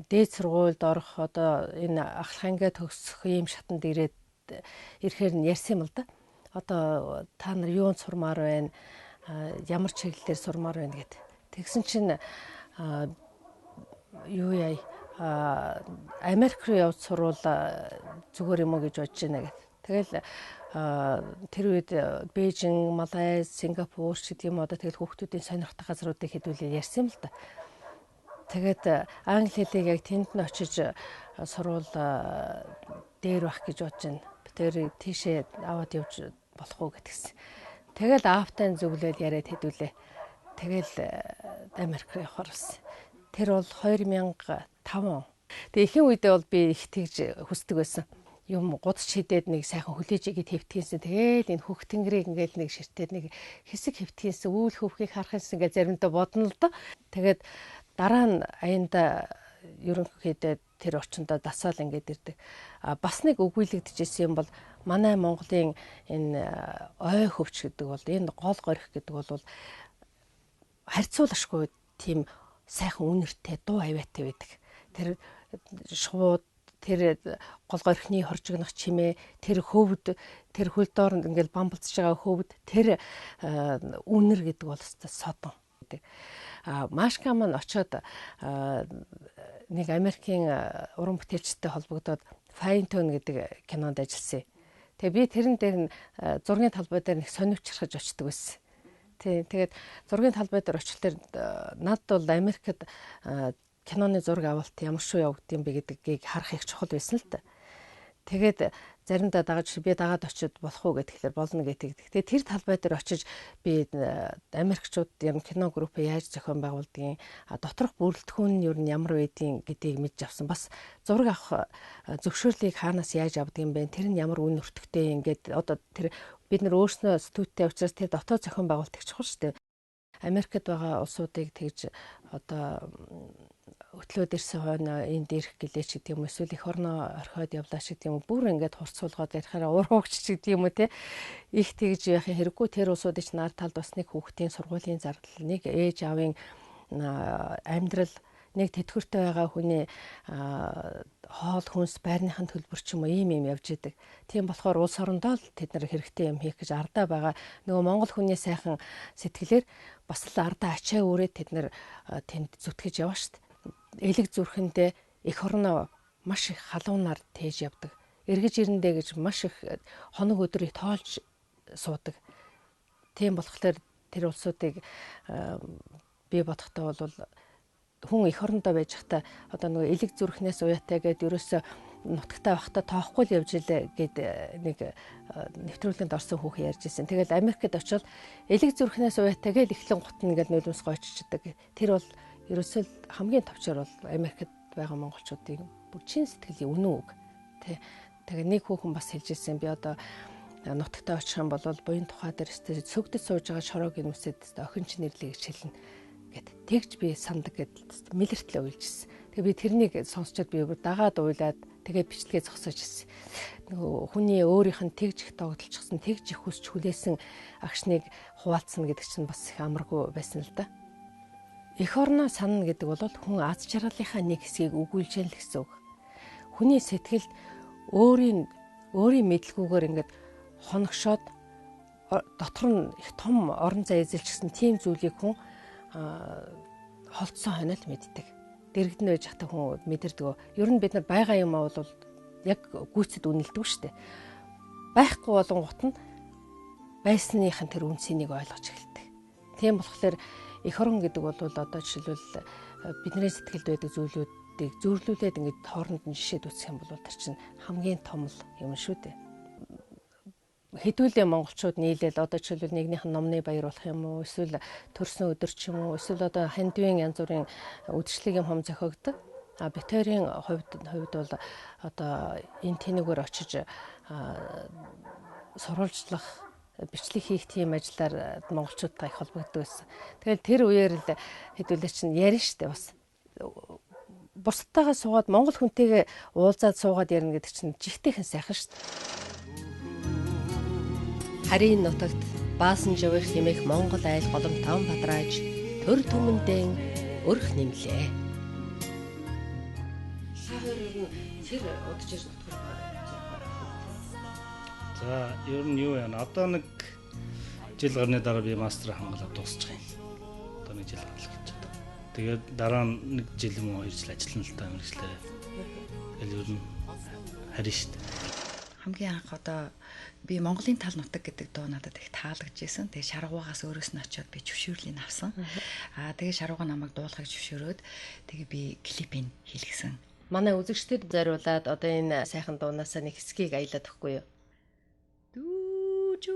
дээд сургуульд орох одоо энэ ахлах ангиа төгсөх ийм шатанд ирэхээр нь ярьсан юм л да. Одоо та нар юунд сурмаар байна? Ямар чиглэлээр сурмаар байна гэд. Тэгсэн чинь юу яа Америк руу явж сурвал зүгээр юм уу гэж бодож байна гэд. Тэгэл тэр үед Бээжин, Малайз, Сингапур гэдэг юм одоо тэгэл хүүхдүүдийн сонирхдаг газруудыг хэдүүлээ ярьсан юм л да. Тэгээд англи хэлийг яг тэнд нь очиж сурвал дээр байх гэж бодож байна. Тэр тийшээ аваад явж болох уу гэдгсэн. Тэгэл аавтай зүглэл яриад хэдүүлээ. Тэгэл Америк руу явахаар болсон. Тэр бол 2005 он. Тэгээ ихэнх үедээ бол би их тэгж хүсдэг байсан. юм гудч хидээд нэг сайхан хүлээж игээд хэвтгийнсэн. Тэгээл энэ хөх тэнгэрийг ингээл нэг ширтээд нэг хэсэг хэвтгийнсэн үйл хөвхийг харахынс ингээд заримдаа бодно л доо. Тэгээд дараа нь аянда ерөнхийдөө тэр орчиндөө дасаал ингээд ирдэг. Бас нэг өгүүлэгдэжсэн юм бол манай Монголын энэ ой хөвч гэдэг бол энэ гол горих гэдэг бол харьцуулашгүй тийм сайхан үнэртэй дуу авиатай байдаг. Тэр шууд тэр гол горихны хоржигнох чимээ, тэр хөвд, тэр хөл дооронд ингээл бамбалцж байгаа хөвд, тэр үнэр гэдэг бол содон гэдэг. Машка маань очоод нэг Америкийн уран бүтээлчтэй холбогдоод Файнтон гэдэг кинонд ажилласан. Тэгээ би тэрэн дээр зургийн талбай дээр нэг сонирвчрахаж очдөг байсан. Тэгээд зургийн талбай дээр очихлоор над бол Америкт киноны зураг авалт ямар шүү явагдсан бэ гэдгийг харах их чухал байсан л та. Тэгээд заримдаа би дагаад очиод болох уу гэхээр болно гэдэг. Тэгээд тэр талбай дээр очиж би Америкчууд юм кино группээ яаж зохион байгуулдгийг, доторх бүрэлдэхүүн нь юу ямар байдгийг гэдгийг мэдж авсан. Бас зураг авах зөвшөөрлийг хаанаас яаж авдаг юм бэ? Тэр нь ямар үн өртөгтэй ингээд одоо тэр бид нар өөрснөө студитэй учраас тэр дотоод зохион байгуулалт их чухал шүү дээ. Америкт байгаа улсуудыг тэгж одоо өтлөөд ирсэн хойно энд ирэх гэлээч гэдэг юм эсвэл эх орноо орхиод явлаа шиг юм бүр ингээд хурцуулгаад ярихаараа уурхагч гэдэг юм уу те их тэгж яхих хэрэггүй тэр улсуудын ч нар талд бас нэг хүүхдийн сургуулийн зардал нэг ээж аавын амьдрал нэг тэтгэвртэй байгаа хүний хоол хүнс байрныхын төлбөр ч юм уу ийм явж идэг. Тийм болохоор улс орондоо л тэд нар хэрэгтэй юм хийх гэж ардаа байгаа. Нөгөө монгол хүний сайхан сэтгэлээр бас л ардаа ачаа өрөөд тэд нар тэнд зүтгэж яваа шүү дээ. Элэг зүрхэндээ эх орноо маш их халуунаар тээж явдаг. Эргэж ирэндээ гэж маш их хоног өдрийг тоолж суудаг. Тийм болохоор тэр улсуудыг би бодохдоо бол хүн эх орондоо байж хата одоо нөгөө элэг зүрхнээс уяатай гэдэг ерөөсөө нутагтаа байхдаа тоохгүй л явж илээ гэд нэг нэвтрүүлгэнд орсон хүүхэн ярьж ирсэн. Тэгэл Америкт очивол элэг зүрхнээс уяатай гэл эхлэн гутна ингээд нулимс гойччихдаг. Тэр бол ерөөсөө хамгийн товчор бол Америкт байгаа монголчуудын бүр чин сэтгэлийн үнэн үг. Тэгээ нэг хүүхэн бас хэлж ирсэн. Би одоо нутагтаа очих юм бол буян тухай дээр сөгдөж сууж байгаа шороогийн нүсэд охин ч нэрлэе гэж хэлнэ гэд. Тэгж би сандаг гэд мэлэртлээ уйлжсэн. Тэгээ би тэрнийг сонсчод би дагаад уйлаад тэгээ бичлэгээ зогсоож ирсэн. Нөгөө хүний өөрийнх нь тэгж их догдолчихсон, тэгж их хүсч хүлээсэн агшныг хуваалцсан гэдэг чинь бас их амаргүй байсан л да. Эх орноо санана гэдэг бол хүн аз жаргалынхаа нэг хэсгийг өгүүлжээ л гэсэн үг. Хүний сэтгэлд өөрийн мэдлгүүгээр ингээд хоногшоод дотор нь их том орон зай эзэлчихсэн тийм зүйлийг хүн холдсон хойно л мэддэг. Дэрэгдэн байж хата хүн мэдэрдэг. Ер нь бид нар байгаа юм бол яг гүйцэд үнэлдэг шүү дээ. Байхгүй болонгот нь байсныхын тэр үнцнийг ойлгож эхэлдэг. Тийм болохоор эх орон гэдэг бол одоо жишээлбэл бидний сэтгэлд байдаг зүйлүүдийг зөөрлүүлээд ингээд хооронд нь жишээд үсэх юм бол тэр чинь хамгийн том юм шүү дээ. Хэдүүлээ монголчууд нийлээл одоо жишээлбэл нэгнийх нь номны баяр болох юм уу эсвэл төрсөн өдөр ч юм уу эсвэл одоо хандивын янз бүрийн үдшилэг юм зохиогддог. Битэрийн хувьд бол одоо энэ тэнэгээр очиж сурвалжлах бичлэг хийх тийм ажиллаар монголчуудтай их холбогддог байсан. Тэгэл тэр үеэр л хэдүүлээ чинь ярина штэ бас. Бусдтайгаа суугаад монгол хүнтэйгээ уулзаад суугаад ярина гэдэг чинь жигтэйхэн сайхан штэ. Харийн нутагт баасан живэх хэмээх монгол айл голом том бадрааж төр түмэндээ өрх нэмлээ. Тэр удаж ирж нутгаар. За ер нь юу яана одоо нэг жил гарны дараа би мастер хангалаад дуусчих юм. Одоо нэг жил гарах гэж байна. Тэгээд дараа нь нэг жил юм уу 2 жил ажиллана л та мэрэгчлээ. Тэгэл ер нь харин шүү дээ. Хамгийн анх одоо би Монголын тал нутаг гэдэг дуу надад их таалагдчихсэн. Тэгээ шаргуугаас өөрөөс нь очиод би зөвшөөрлийг авсан. Тэгээ шаргууга намайг дуулахыг зөвшөөрөөд тэгээ би клипийг хийлгэсэн. Манай үзэгчдэд зориулаад одоо энэ сайхан дуунаас нэг хэсгийг аялаад өгөхгүй юу? Дүүжүү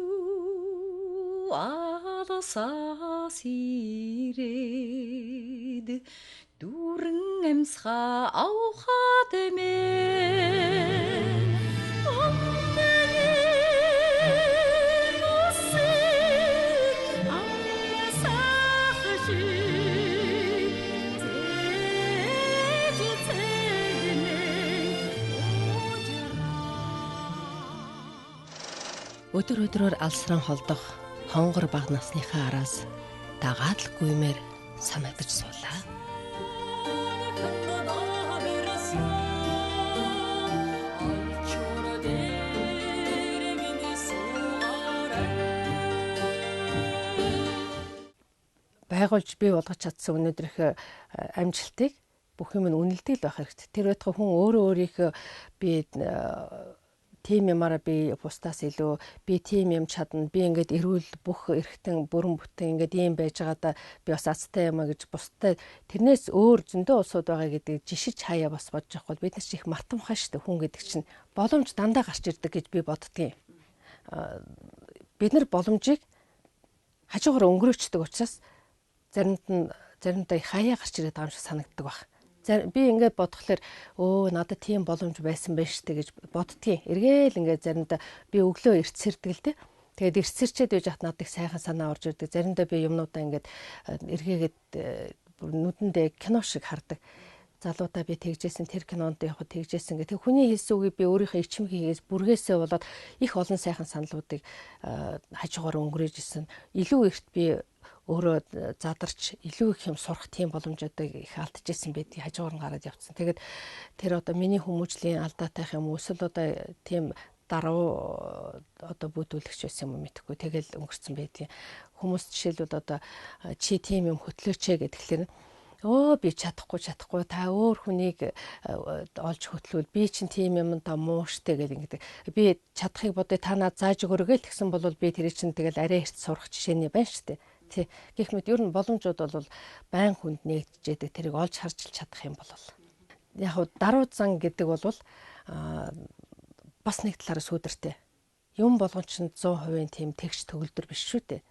алсаас ирээд дүүрэн амьсгаа авахад эмээ Өдөр өдрөөр алсран холдох хонгор баг насныхаа араас дагаад л гүймээр санагдаж суулаа. Байгуулж бий болгож чадсан өнөөдрийнх амжилтыг бүх юм нь үнэлдэг л байх хэрэгтэй. Тэр байтугай хүн өөрөө өөрийнхөө би тим юмараа би бусдаас илүү би тим юм чадна. Би ингээд эрүүл бүх эрхтэн бүрэн бүтэн ингээд ийм байж байгаадаа би бас азтай юм а гэж бусдад тэрнээс өөр зөндөө улсууд байгаа гэдэг жишиж хаяа бас бодож явахгүй бид нар ч их мартамхай шүү дээ. Хүн гэдэг чинь боломж дандаа гарч ирдэг гэж би боддгийн. Бид нар боломжийг хажуугаар өнгөрөөчдөг учраас заримдаа их хаяа гарч ирээд байгаа юм шиг санагддаг баг. Би ингээд бодглохлоор надад тийм боломж байсан байж тээ гэж боддгийн. Эргээл ингээд заримдаа би өглөө эртсэрдэг л дээ. Тэгээд эртсэрчээд байж хат надад их сайхан санаа орж ирдэг. Заримдаа би юмнуудаа ингээд эргээгээд нүдэндээ кино шиг хардаг. Залуудаа би тэгжсэн тэр кинонд явахад тэгжсэн гэх. Хүний хэлсэн үгийг би өөрийнхөө ичим хийгээс бүргээсээ болоод их олон сайхан саналуудыг хажуугаар өнгөрөөж исэн. Илүү ихт би өөрөө задарч илүү их юм сурах тийм боломжуудыг их алдчихсан байдгийг хажуугаар нь гараад явцсан. Тэгээд тэр одоо миний хүмүүжлийн алдаатай юм уу эсвэл одоо тийм даруу одоо бүдүүлэгч байсан юм мэдэхгүй. Тэгэл өнгөрцөн байдгийг хүмүүс жишээлбэл одоо чи тийм юм хөтлөөч гэхэлэр би чадахгүй та өөр хүнийг олж хөтлүүл би чинь тийм юм та муу штэ гэл ингэдэг. Би чадахыг бодё та надад зааж өгөргөө л гэсэн бол би тэр чинь тэгэл арай эрт сурах жишээний байна штэ. Тий. Гэх мэт ер нь боломжууд бол байн хүнд нэгдэжээд тэрийг олж харж чадах юм бол яг даруй зан гэдэг бол бас нэг талаараа сүйдэртэй. Юм болгон чинь 100% тийм тэгш төгөлдөр биш шүү дээ.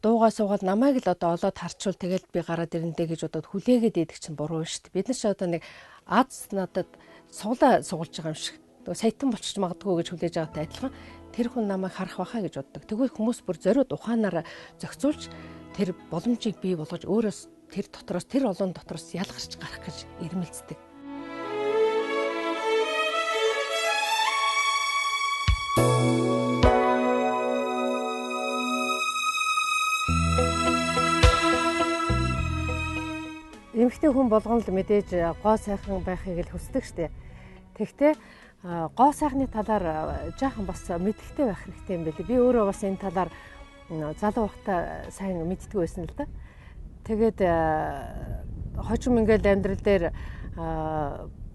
Дуугаа суугаад намайг л одоо олоод харчвал тэгэл би гараад ирэндээ гэж бодоод хүлээгээд идэх чинь буруу шүү дээ. Бид нар ч одоо нэг аз надад суглаа сугалж байгаа юм шиг. Саятан болчих магадгүй гэж хүлээж байгаатай адилхан тэр хүн намайг харах байхаа гэж боддог. Тэгвэл хүмүүс бүр зориуд ухаанаараа зохицуулж тэр боломжийг бий болгож өөрөөс тэр дотроос тэр олон дотроос ялгарч гарах гэж ирмэлцдэг. Эмэгтэй хүн болгоно л мэдээж гоо сайхан байхыг л хүсдэг штеп. Тэгтээ гоо сайхны талаар жаахан бас мэдхтэй байх хэрэгтэй юм билий. Би өөрөө бас энэ талаар залуу байхдаа сайн мэддэггүй байсан л да. Тэгээд хожим ингээл амьдрал дээр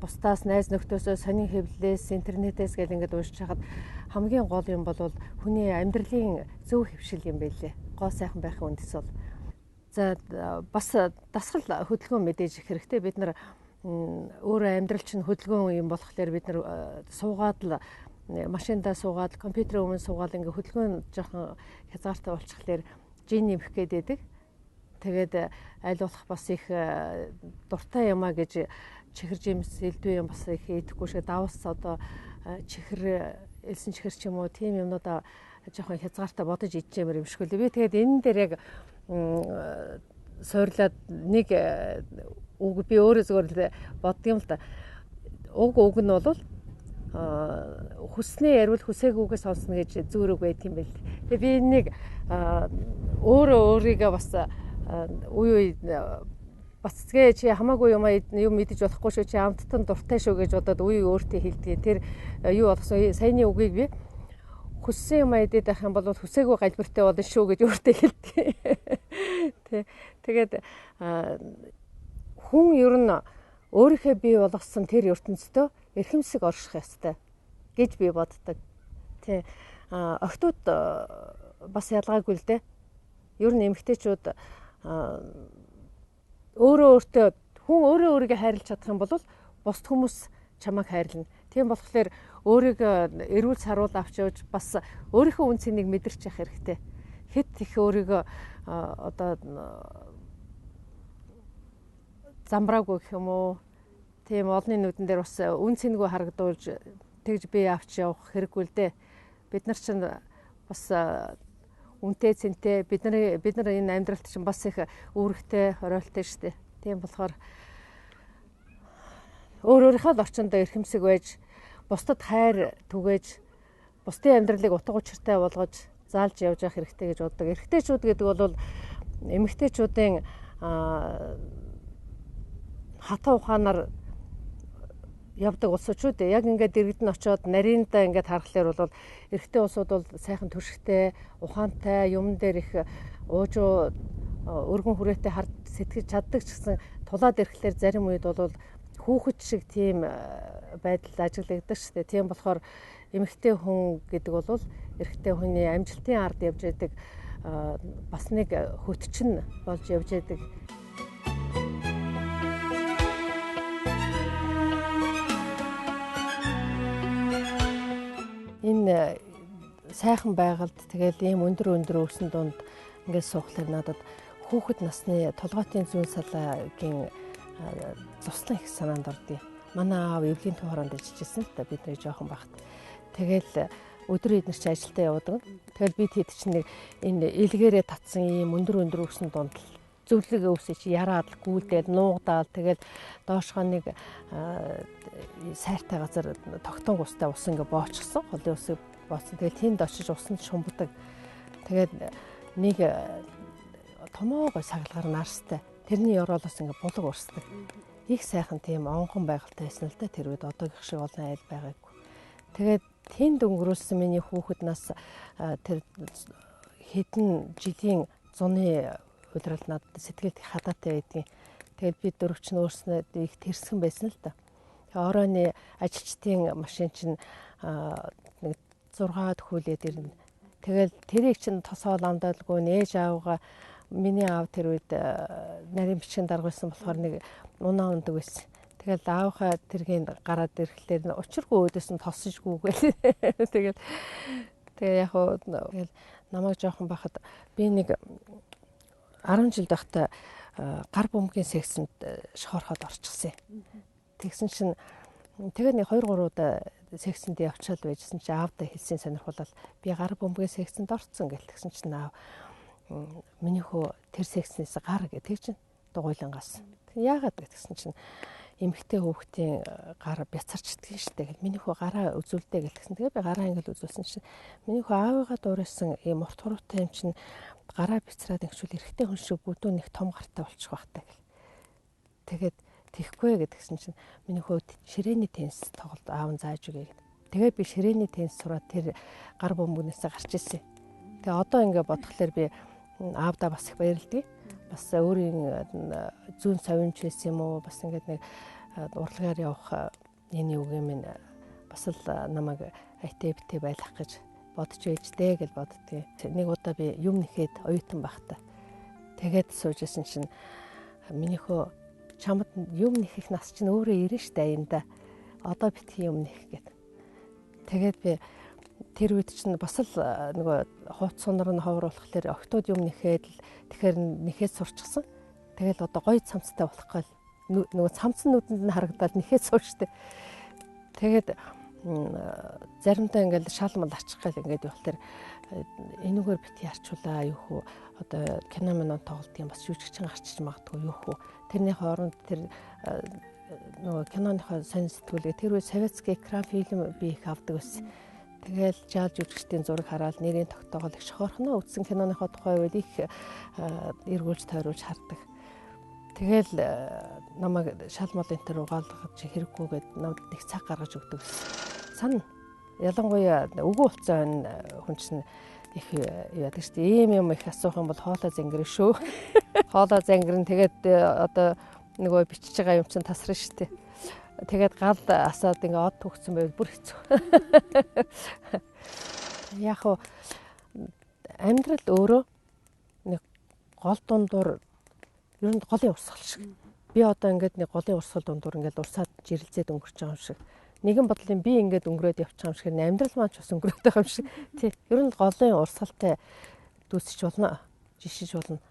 бусдаас найз нөхдөсөө сонин хэвлэлээс интернетээс гэл ингээд уншиж хахад хамгийн гол юм бол хүний амьдралын зөв хэвшил юм байлээ. Гоо сайхан байхын үндэс бол за бас дасгал хөдөлгөөн мэдээж их хэрэгтэй. Бид нар өөрөө амьдрал чинь хөдөлгөөн юм болохоор бид нар суугаад л машиндаа суугаад компьютерийн өмнө суугаад ингээ хөдөлгөөн жоохон хязгаартай болчихлоор жин нэмэх гээд байдаг. Тэгээд аль болох бас их дуртай юмаа гэж чихэр жимс элдвээ юм бас их идэхгүй шиг давс одоо чихэр элсэн чихэр ч юм уу тийм юмнуудаа жоохон хязгаартай бодож идчихэмэр юм шиг л. Би тэгээд энэ дээр яг суурлаад нэг үг би өөрөө зөвөр боддгийм л да. Уг нь бол хүснээ ярил хүсээгүйгээ сонсно гэж зүүрэг байт юм байл. Тэгээ би нэг өөрийгөө бас үе бас згээ чи хамаагүй юм мэдэж болохгүй шүү чи амттан дуртай шүү гэж бодоод үе өөртөө хэлдэг. Тэр юу болгосон саяны үгийг би хүссэн юм идэх байх юм бол хүсээгүй галбиртай болно шүү гэж өөртөө хэлдэг. Тэгээд хүн ер нь өөрийнхөө бий болгосон тэр ертөнцийн эрхэмсэг орших ёстой гэж би боддог. Тий. Охтууд бас ялгаагүй л дээ. Ер нь эмэгтэйчүүд өөртөө өөрийгөө хайрлаж чадах юм бол бусд хүмүүс чамайг хайрлана. Тийм болохоор өөрийгөө эрүүл саруул авч явж бас өөрийнхөө үн цэнийг мэдэрч явах хэрэгтэй. Хэд их өөрийгөө одоо замбраагүй гэх юм уу? Тийм олонний нүдэн дээр бас үн цэнгүй харагдуулж тэгж бие авч явах хэрэггүй л дээ. Бид нар чинь бас үнтэй цэнтэй бид нар энэ амьдралд чинь бас их үүрэгтэй оройлтой шүү дээ. Тийм болохоор өөрийнхөө л орчиндөө эрхэмсэг байж бусдад хайр түгээж бусдын амьдралыг утга учиртай болгож заалж явж явах хэрэгтэй гэж боддог. Эрэгтэйчүүд гэдэг бол эмэгтэйчүүдийн хатан ухаанаар явдаг улсууд шүү дээ. Яг ингээд дэрэгдэн очоод нарийнда ингээд харахаар бол эрэгтэй улсууд бол сайхан төршигтэй, ухаантай, юм дээр их уужуу өргөн хүрээтэй хард сэтгэж чаддаг ч гэсэн тулаад ирэхлээр зарим үед бол хүүхэд шиг тийм байдал ажиглагддаг шүү дээ. Тийм болохоор эмэгтэй хүн гэдэг бол эрэгтэй хүний амжилтын ард явж байдаг бас нэг хөтчин болж явж байдаг. Энэ сайхан байгальд тэгэл ийм өндөр өрсөн дунд ингээд суухлаар надад хүүхэд насны толгойтын зүүн салаагийн зуслан их санаанд ордё. Манай аав эвлийн тууранд ажиллажсэн л та бид нэг жоохон багт. Тэгэл өдөр эднэр чи ажилдаа явдаг. Тэгэл бид хэд ч нэг энэ илгээрээ татсан ийм өндөр өрсөн дунд зөвлөг өвсөж яраад гүйлдээд нуугдаал тэгэл доошгоо нэг сайртай газар тогтоон густай ус ингээ боочсон. Холын усыг бооцсон. Тэгэл тэнд очиж усан шумбдаг. Тэгээд нэг томоогой сагалгаар нарстай. Тэрний ороолоос ингээ булаг урсдаг. Их сайхан тийм онгон байгальтай байсан л да тэр үед одоогийнх шиг олон айл байгаагүй. Тэгээд тэнд өнгөрүүлсэн миний хүүхэд нас тэр хэдэн жилийн зуны удирал надад сэтгэлд их хадаатай байдгийн. Тэгээд би дөрөвч нь өөрснөө их тэрсгэн байсан л да. Тэгээ оройны ажилчдын машин чинь нэг 6 хүлээд ирнэ. Тэгэл тэрийг чинь тосоол амдаалгүй нээж аавга миний аав тэр үед нарийн бичгийн дарга байсан болохоор нэг унаа өндөг байсан. Тэгэл аавхаа тэргийн гараад ирэхлээр учиргүй өөдөөс нь тосжгүйгээл. Тэгээ яг хоо тэгэл намайг жоохон бахад би нэг 10 жил байхдаа гар бөмбөгийн секцэнд шохороход орчихсон. Тэгсэн чинь тэгээд нэг 2-3 удаа секцэнд явчаал байжсэн чинь аавдаа хэлсэн сонирхолол би гар бөмбөгийн секцэнд орцсон гэл тэгсэн чинь аав миний хөө тэр секцнээс гар гэдэг чинь дугуйлангаас. Яагаад гэсэн чинь эмэгтэй хүүхдийн гар бяцарчдгийг штэ гэл миний хөө гараа үзүүлдэ гэл тэгсэн. Тэгээ би гараа ингээл үзүүлсэн чинь миний хөө аавыгаа дуурайсан ийм урт хуруутай юм чинь гараа бяцраад ингэвэл эрэгтэй хүн шиг бүдүү нэг том гартай болчих واخтай гэл. Тэгээд тийхгүй гэдгсэн чинь миний хөө ширээний теннис тоглолт аав нь зааж өгье гэд. Тэгээ би ширээний теннис сураад тэр гар бөмбөгнөөсөө гарч ирсэн. Тэгээ одоо ингээ бодглохлоор би аавдаа бас их баярлдаг. Бас өөрийн зүүн совинч байсан юм уу? Бас ингээд нэг урлагаар явах энэ үг юм бас л намайг айтэ байлгах гэж бодож байжтэй гэж боддгийг. Нэг удаа би юм нэхэд оюутан байхдаа тэгээд суужсэн чинь минийхөө чамд юм нэхэх нас чинь өөрөө ирнэ штэ аянда. Одоо битгий юм нэх гэд. Тэгээд би тэр үед чинь бас л нөгөө хууц сунар нь ховор болохлээр октод юм нэхэд л тэгэхээр нэхэд сурчсан. Тэгэл одоо гоё цамцтай болох гал нөгөө цамцсан нүдэнд нь харагдаад нэхэд сууштай. Тэгээд заримдаа ингээл шалмал ачих гал ингээд явахлаар энэгээр бити арчуулаа юу хөө одоо кино минь тоглолт юм бас жүжигчин гарчиж магадгүй юу хөө тэрний хооронд тэр нөгөө киноныхоо сонир сэтгүүлгээ тэр үе советский экран фильм би их авдаг байсан. Тэгэл жаал жүжигчдийн зураг хараад нэрийн тогтоогол их шохорхноо үзсэн киноныхоо тухай үед их эргүүлж тойруулж хардаг. Тэгэл намайг шалмал энэ төр угаалгах хэрэггүйгээд намайг нэг цаг гаргаж өгдөг. Сан ялангуяа үгүй болцсон хүн чинь их яадаг шүү дээ. Ийм юм их асуух юм бол хоолой зангир шүү. Хоолой зангир нь тэгээд одоо нөгөө бичиж байгаа юм чинь тасрна шүү дээ. Тэгээд гал асаад ингээ од төгсөн байвал бүр хэцүү. Яг хоо амьдрал өөрөө нэг гол дундуур ер нь голын урсгал шиг. Би одоо ингээд нэг голын урсгал дундуур ингээд урсаад жирэлзээд өнгөрч байгаа юм шиг. Нэгэн бодлын би ингээд өнгөрөөд явчих юм шиг амьдрал маань ч бас өнгөрөөд байгаа юм шиг. Тий. Ер нь голын урсгалтай дүүсэж болно. Жишиж болно.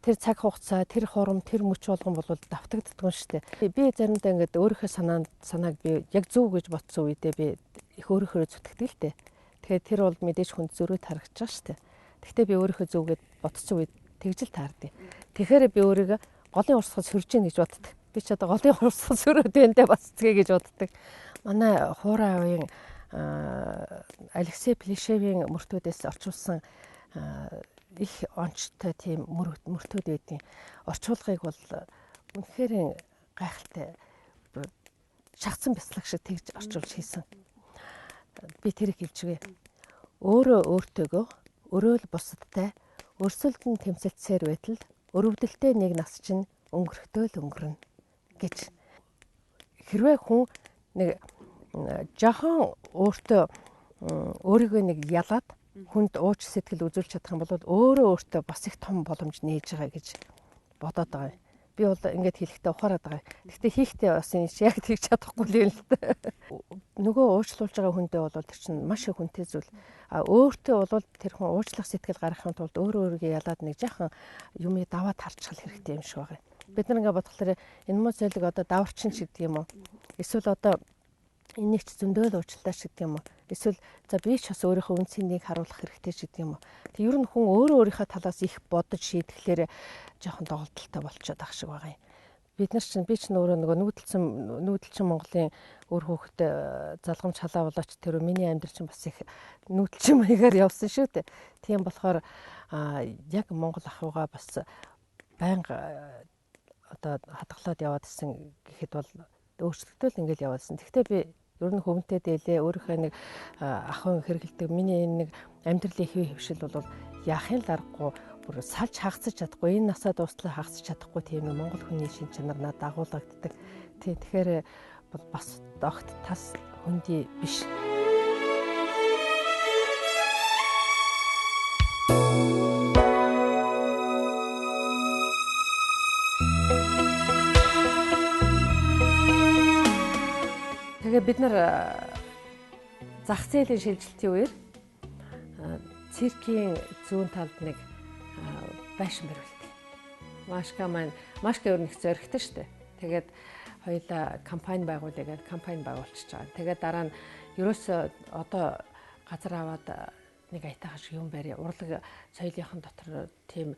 Тэр цаг хугацаа, тэр хурам, тэр мөч болгон бол давтагддаг юм шүү дээ. Би заримдаа ингээд өөрийнхөө санааг би яг зөв гэж бодсон үедээ би их өөрийнхөө зүтгэдэг л дээ. Тэгэхээр тэр бол мэдээж хүнд зөрүүд харагдаж байгаа шүү дээ. Гэхдээ би өөрийнхөө зөвгээд бодсон үед тэгжил таардیں۔ Тэгэхээр би өөрийгөө голын урсгал сөрж гин гэж боддог. Би ч одоо голын урсгал сөрөөд байндаа баццгээ гэж боддог. Манай хуурай авийн Алексей Плешевийн мөртүүдээс орчуулсан их онцтой тийм мөртүүд байдیں۔ Орчуулгыг бол үнэхээр гайхалтай шахацсан бяцлаг шиг тэгж орчуулж хийсэн. Би тэрийг хэлжгээ. Өөрөө өөртөөгөө өрөөл бусадтай өрсөлдөн тэмцэлцээр байтал өрөвдөлтэй нэг нас чинь өнгөрөхдөө л өнгөрнө гэж. Хэрвээ хүн нэг жоохон өөртөө өөрийгөө нэг ялаад хүнд ууч сэтгэл үзүүлж чадах юм бол өөрөө өөртөө бас их том боломж нээж байгаа гэж бодоод байгаа юм. Би бол ингэж хэлэхдээ ухаарад байгаа. Гэхдээ хийхдээ бас яг тэгж чадахгүй л юм л да. Нөгөө уучлуулж байгаа хүндээ бол тэр чинь маш их хүнтэй зүйл. А өөртөө бол тэр хүн уучлах сэтгэл гаргахын тулд өөрөө өөрийгөө ялаад нэг жаахан юмыг даваад харчихл хэрэгтэй юм шиг байгаа. Бид нар ингээд бодглохлоор энэ муу цайлыг одоо даварчин шиг гэдэг юм уу? Эсвэл одоо энэ нэг ч зөндөөл уучлалтай шиг гэдэг юм уу? Эсвэл за би ч бас өөрийнхөө үнцнийг харуулах хэрэгтэй шиг гэдэг юм уу? Тэг ер нь хүн өөрөө өөрийнхөө талаас их бодож шийдэхлээр жоохон доголдолтой болчиход байгаа шиг байгаа юм. Бид нар чинь би ч өөрөө нөгөө нүүдэлчин Монголын өөр хүүхэд залгамж халаа болооч тэр миний амьдрал чинь бас их нүүдэлчин маягаар явсан шүү дээ. Тийм болохоор яг Монгол ахуйгаа бас байнга одоо хадгалаад яваад исэн гэхэд бол өөрчлөлтөө л ингээл яваадсан. Гэхдээ би ер нь хөвөнтэй дээлээ өөрийнхөө нэг ахуйн хэрэгэлдэг миний энэ нэг амьдралын хэв хөвшил бол яахын л аргагүй бүр салж хагасч чадахгүй энэ насаа дуустал хагасч чадахгүй тийм нэг монгол хүний шин чанар надад агуулгаддаг. Тэгэхээр бас огт тас хөндөй биш. Тэгээ бид нар зах зээлийн шилжилтийн үеэр циркийн зүүн талд нэг байшин бариулт. Машка өөр нэг зоригтой шүү дээ. Тэгээд хоёулаа компани байгуулъя гэдэг компани байгуулчихж байгаа. Тэгээд дараа нь ерөөсөө одоо газар аваад нэг аятайхан шиг юм барья. Урлаг соёлынхан дотор тийм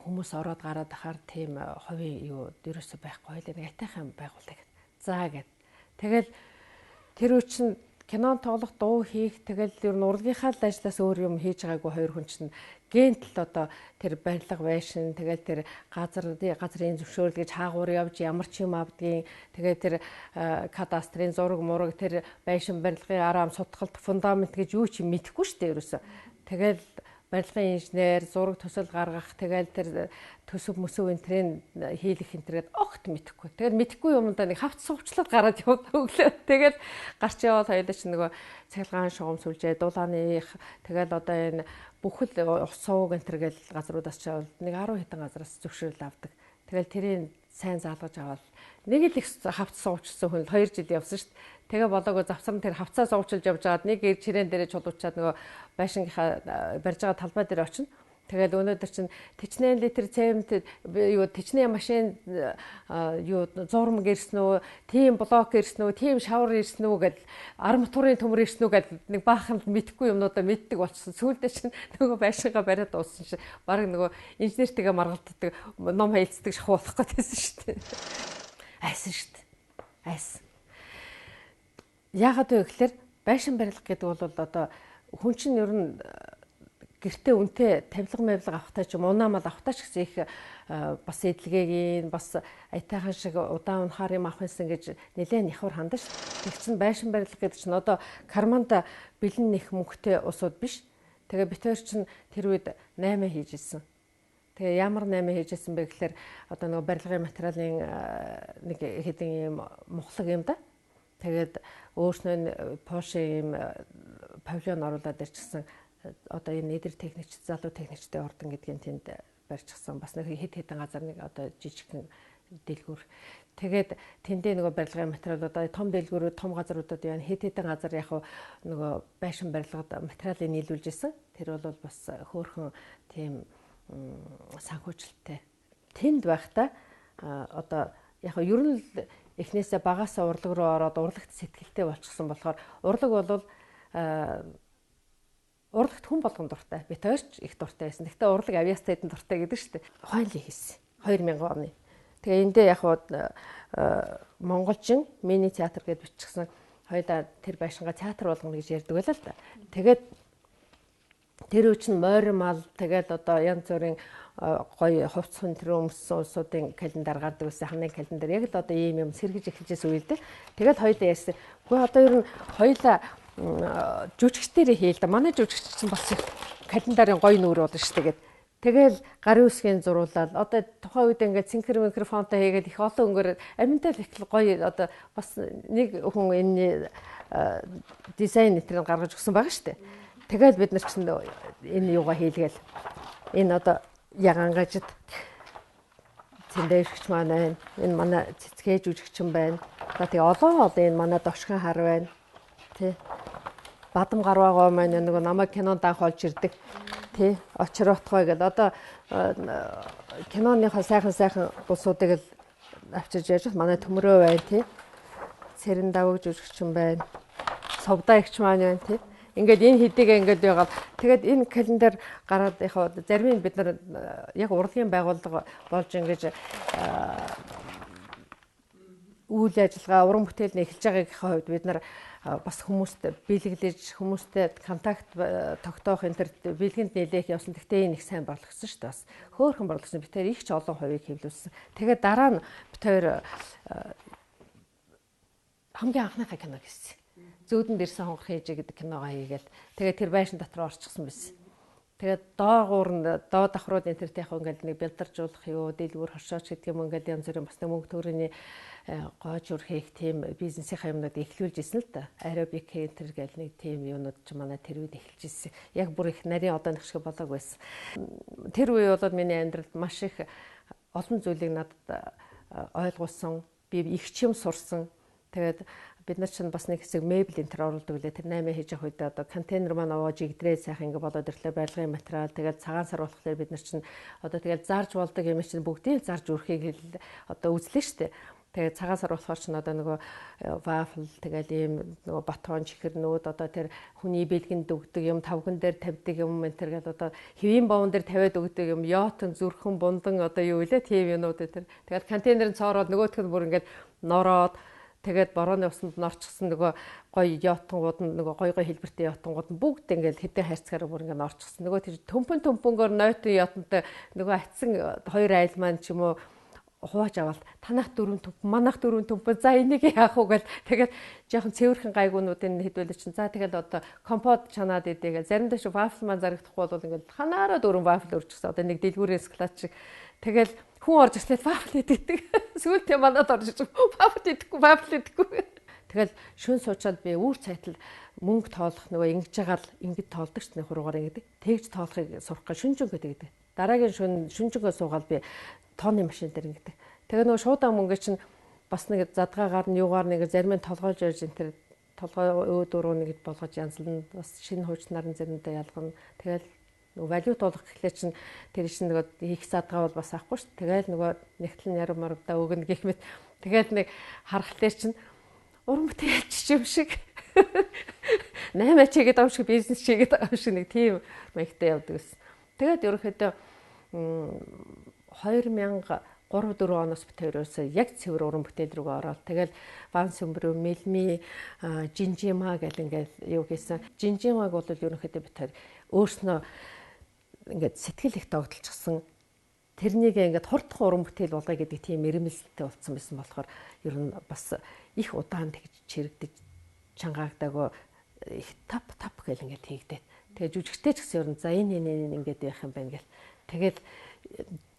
хүмүүс ороод гараад ахаар тийм хувийн юу ерөөсөө байхгүй. Хоёулаа нэг аятайхан байгуулъя гэдэг. За гэд. Тэгэл тэр үчин кинон тоглох, дуу хийх, тэгэл ер нь урлагийнхаа л ажлаас өөр юм хийж байгаагүй хоёр хүн чинь гэнтэл одоо тэр барилга байшин, тэгэл тэр газрын зөвшөөрөл гэж хаагуур явж ямар ч юм авдгийн, тэгээ тэр кадастрын зураг мураг, тэр байшин барилгын араам судгалт фундамент гэж юу ч мэдэхгүй шүү дээ ерөөсөө. Тэгэл барилгын инженер зураг төсөл гаргах, тэгэл тэр төсөв мөсөв энтрийн хийлэх энтрэгэд огт мэдэхгүй. Тэгэл мэдэхгүй юмдаа нэг хавц сувчлаад гараад өглөө. Тэгэл гарч яваад хоёулаа ч нөгөө цахилгаан шугам сүлжээ, дулааных, тэгэл одоо энэ бүхэл ус сууг энтэр гэл газруудаас ч нэг 10 хэдэн газраас зөвшөөрөл авдаг. Тэгэл тэрийг сайн заалгаж аваад нэг л их хавц суучсан хүн 2 жил явсан шүү дээ. Тэгээ болоогоо завсар нь тэр хавцаа суугчилж явж байгаад нэг чирээн дээрээ чулуучаад нөгөө байшингийнхаа барьж байгаа талбай дээр очино. Тэгээд өнөөдөр чинь тэчнээн литр цемент юу тэчнээн машин юу зурм гэрсэн үү, тийм блок гэрсэн үү, тийм шавар ирсэн үү гэдэл арматурын төмөр ирсэн үү гэдэл нэг баахан мэдэхгүй юмнуудаа мэддэг болчихсон. Сүүлдээ чинь нөгөө байшингаа бариад дууссан шин. Бараг нөгөө инженертэйгээ маргалддаг, ном хэлцдэг шахуу болох гэсэн шүү дээ. Айсан шүү дээ. Айсан. Яагаад вэ гэхээр байшин барилга гэдэг бол одоо хүн чинь ер нь гэртээ үнтэй тавилга авахтай ч юм унаамал авахтай ч гэсэн их бас эдлэгийг бас аятайхан шиг удаан унахаар юм авах юмсан гэж нэлээд нэхвэр хандаж шүү. Тэг чин байшин барилга гэдэг чинь одоо карманда бэлэн нэх мөнгөтэй усуд биш. Тэгээ бид хоёр чинь тэр үед 8 хийж ирсэн. Тэгээ ямар 8 хийж ирсэн бэ гэхээр одоо нөгөө барилгын материалын нэг хэдэн юм мухлаг юм да. Тэгээд өөрснөө Porsche юм павильон оруулаад ирчихсэн. Одоо энэ эдэр техникч, залуу техникчтэй ордон гэдгийг тэнд барьчихсан. Бас нэг хэд хэдэн газар нэг одоо жижигхэн дэлгүүр. Тэгээд тэндээ нөгөө барилгын материалуудаа том дэлгүүрүүд, том газруудад яа хэд хэдэн газар яг нөгөө байшин барилгад материалыг нийлүүлж исэн. Тэр бол бас хөөрхөн тийм санхүүжилттэй. Тэнд байхдаа одоо яг ер нь эхнээсээ багасаа урлаг руу ороод урлагт сэтгэлтэй болчихсон болохоор урлаг бол урлагт хүн болгон дуртай. Бид хоёрч их дуртай байсан. Гэхдээ урлаг авиастайд дуртай гэдэг шүү дээ. Хойлоо хийсэн. 2000 оны. Тэгээ эндээ яг Монголжин мини театр гэдээ бичсэн хоёлаа тэр байшингаа театр болгоно гэж ярьдаг байлаа л да. Тэгээд тэр үуч нь морь мал тэгээд одоо янз бүрийн гоё хувцс хүн тэр өмссөн улсуудын календар гардаг байсан ханы календар яг л одоо ийм юм сэргэж эхэлжсэн үйл дээ. Тэгээд хоёлаа ярьсан. Гэхдээ одоо ер нь хоёлаа жүжигчдэрээ хийл да. Манай жүжигч чинь бас календарын гоё нүүр болно шүү дээ. Тэгэл гарын үсгийн зуруулаад одоо тухайн үед ингээд цэнхэр микрофонтой хийгээд их олон өнгөөр аминтай л их гоё одоо бас нэг хүн энэ дизайн нэтрийг гаргаж өгсөн байгаа шүү дээ. Тэгэл бид нар ч энэ юугаа хийлгээл энэ одоо ягангажид цэндэрч маань байна. Энэ манай цэцгээ жүжигчин байна. За тэгээ олон энэ манай дошхон хар байна. Тэ. Бадам гарваагаа маань нөгөө намайг кинонд анх олж ирдэг. Тэ. Очир утгай гэдэг. Одоо киноныхоо сайхан бусуудыг л авчирж яаж манай төмрөө байна тий. Цэрэн давг жүжигчин байна. Совдаа игч маань байна тий. Ингээд энэ хэдийгээ ингээд байгаад тэгээд энэ календар гараад яхаа зарим нь бид нар яг урлагийн байгууллага болж ингэж үйл ажиллагаа уран бүтээлний эхэлж байгаагийн хувьд бид нар бас хүмүүст бэлэглэж хүмүүстэй контакт тогтоох энэ төр бэлгэнд нэлээх явсан. Гэхдээ энэ их сайн борлогдсон шүү дээ. Бас хөөрхөн борлогдсон. Би тэр их ч олон хувийг хэвлүүлсэн. Тэгээд дараа нь би тэр хамгийн анхныхаа кино хийсэн. Зүүдэн дэрсэн хонгор хийжээ гэдэг киногоо хийгээл. Тэгээд тэр байшин дотор орчихсон байсан. Тэгээд доо давхрууд энэ төртэй яг ингээд нэг бэлдаржуулах юу, дэлгүүр хоршооч гэдэг юм ингээд янз бүрийн бас нэг мөнгө төгрөгийн гоожур хийх тийм бизнесийн юмнууд эхлүүлж ирсэн л да. Аэробик энэ гэл нэг тийм юмнууд ч манай тэр үед эхэлж ирсэн. Яг бүр их нарийн одооных шиг болоог байсан. Тэр үе болоод миний амьдралд маш их олон зүйлийг надад ойлгуулсан. Би их ч юм сурсан. Тэгээд бид нар ч бас нэг хэсэг мебель энэ төр оруулдаг үлээ. Тэр 8 хийж явах үед одоо контейнер маань овоож игдрээ сайхан ингэ болоод ирлээ барилгын материал. Тэгээд цагаан сар болохоор бид нар чинь одоо тэгээд зарж болдог юм чинь бүгдийг зарж өрхийг л одоо үзлээ штэ. Тэгээд цагаан сар болохоор ч одоо нөгөө вафл тэгэл ийм нөгөө батон чихэрнүүд одоо тэр хүний бэлгэнд өгдөг юм тавган дээр тавьдаг юм энэ тэр гэдэг одоо хэвийн бовон дээр тавиад өгдөг юм йотон зүрхэн бундан одоо юу вэ тийм юмнууд тэр. Тэгээд контейнерын цоороод нөгөөх нь бүр ингээд нороод тэгээд борооны усанд норчихсан нөгөө гоё йотонгууд нь нөгөө гоё хэлбэртэй йотонгууд нь бүгд ингээд хэдэн хайрцагаараа бүр ингээд норчихсан. Нөгөө тэр төмпөнгөөр нойтон йотонтой нөгөө атсан хоёр айл маань ч юм уу хувааж аваад танах 4 төмп манах 4 төмп за энийг яах вэ гэл тэгээд жоохон цэвэрхэн гайгуунуудын хэдвэлээ чинь за тэгээд одоо компот чанаад идэгээ заримдаа чи вафл маань зарагдахгүй бол ингээд ханаараа 4 вафл өрчихсөн одоо нэг дэлгүүрээс клач шиг тэгэл хүн орж ирсэн вафл идэдэг сүүлдээ манад орж ирсэн вафл идэхгүй тэгэл шүн суучаад би үүр цайтал мөнгө тоолох нөгөө ингэж байгаа л ингэж тоолдог ч нэг хуруугаар ингэдэг тэгж тоолохыг сурах гэж шүнжэнгөө тэгдэг дараагийн шүнжэнгөө суугаад би тооны машин дээр ингэдэг. Тэгээ нөгөө шуудан мөнгө чинь бас нэг задгаагаар нь юугаар нэг зарим нь толгойлж ирж энэ тэр толгой өөдөрөө нэг болгож янзлан бас шинэ хуучнаар нь заримдаа ялгана. Тэгэл нөгөө валют болох гэхлээр чинь тэр чинь нөгөө их задгаа бол бас авахгүй шүү. Тэгэл нөгөө нэгтлэн ярамарвда өгнө гэх мэт. Тэгэл нэг харахлаар чинь уран бүтээлч юм шиг 8 чигээд авах шиг бизнес чигээд авах шиг нэг тийм маягтай явдаг гэсэн. Тэгээд ерөнхийдөө 2003-4 оноос битээрөөсөө яг цэвэр уран бүтээл рүүгээ ороод тэгэл Ван Сүмбрүү, Мэлми, Жинжима гэл ингээд юу хийсэн. Жинжимаг бол ерөнхийдөө битээр өөрснөө ингээд сэтгэл их догдолчихсон. Тэрнийг ингээд хурдхан уран бүтээл болгоё гэдэг тийм эрмэлзэлтэй болсон байсан болохоор ер нь бас их удаан тэгж чирэгдэж чангаагдаагүй их тап гэл ингээд хийгдээд. Тэгээ жүжигчтэй ч гэсэн ер нь за энэ ингээд байх юм байна гэл. Тэгээд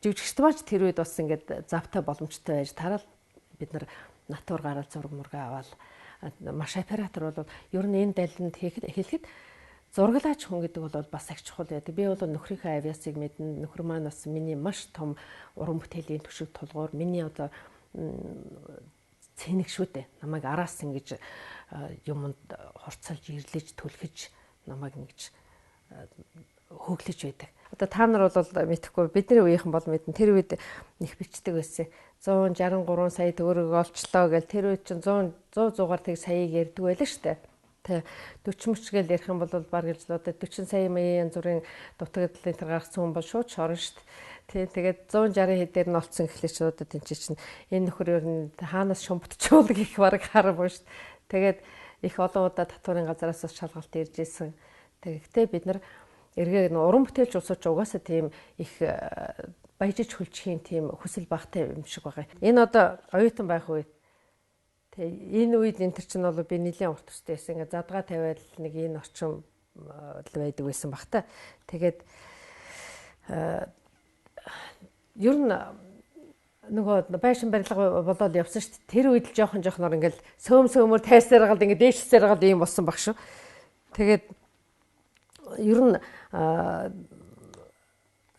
жүжигчд маань тэр үед бас ингээд завтай боломжтой байж тарал бид нар натур гараад зураг мурга аваад маш оператор бол ер нь энэ далинд хэлэхэд зураглаач хүн гэдэг бол бас их чухал байдаг. Би бол нөхрийнхээ авиасыг мэднэ. Нөхөр маань бас миний маш том уран бүтээлийн төшөг тулгуур миний одоо цэник шүү дээ. Намайг араас ингэж юмд хурцалж ирлэж түлхэж намайг ингэж хөглөж байдаг. Одоо та нар бол мэдэхгүй бидний үеийнхэн бол мэднэ. Тэр үед их бичдэг байсан. 163 сая төгрөг олчлоо гэл тэр үед чинь 100-аар тэг саяыг ярьдаг байлаа шүү дээ. Тэ 40 мөч гэл ярих юм бол баг л одоо 40 сая янз бүрийн дутагдлын тэр гаргасан хүн бол шууд шорно шүү дээ. Тэгээд 160 хэдээр нь олцсон гэхлээр чи одоо тэнцээ чинь энэ нөхөр ер нь хаанаас шумбтчихвол гэх бараг харав шүү дээ. Тэгээд их олон удаа татварын газараас шалгалт ирж исэн. Тэгэхдээ бид нар эргээ уран бүтээлч усууч угаасаа тийм их баяжиж хөлжихийн тийм хүсэл багтай юм шиг байгаа. Энэ одоо оюутан байх үед энэ үед энэ төр чинь бол би нэлийн урт төстэй байсан. Ингээ задгаа тавиад нэг энэ орчим байдаг байсан баг та. Тэгээд ер нь нөгөө байшин барилга болоод явсан шүү дээ. Тэр үед л жоохноор ингээл сөмөр тайсаргал ингээд дээшсээр гал ийм болсон баг шүү. Тэгээд ер нь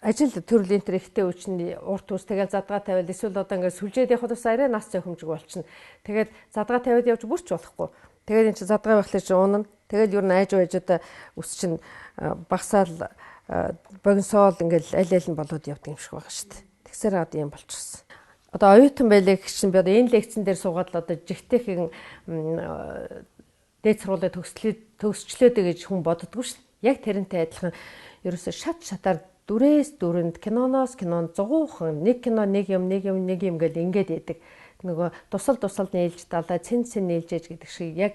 ажил төрөл энэ төр ихтэй үчний урт ус тэгэл задгаа тавиад эсвэл одоо ингээд сүлжээд явахад бас арай нас цохимжиг болчихно. Тэгээд задгаа тавиад явж бүрч болохгүй. Тэгээд энэ чинь задгаа байхлаа чи уунна. Тэгэл ер нь айж байжудаа ус чинь багсаал богиносоол ингээл аль нь болоод явдаг юм шиг байгаа шүү дээ. Тэгсээр гад юм болчихсон. Одоо оюутан байлаа гэх чинь би одоо энэ лекцэн дээр суугаад л одоо жигтэйхэн дээд сургуулийн төгсчлөөдэй гэж хүн боддгоо шүү дээ. Яг тэрнтэй адилхан ерөөсө шатаар дүрээс дүрэнд киноноос кинонд 100хан нэг кино нэг юм гэл ингээд яадаг. Нөгөө тусал нээлж далаа цэн нээлж ээж гэдэг шиг яг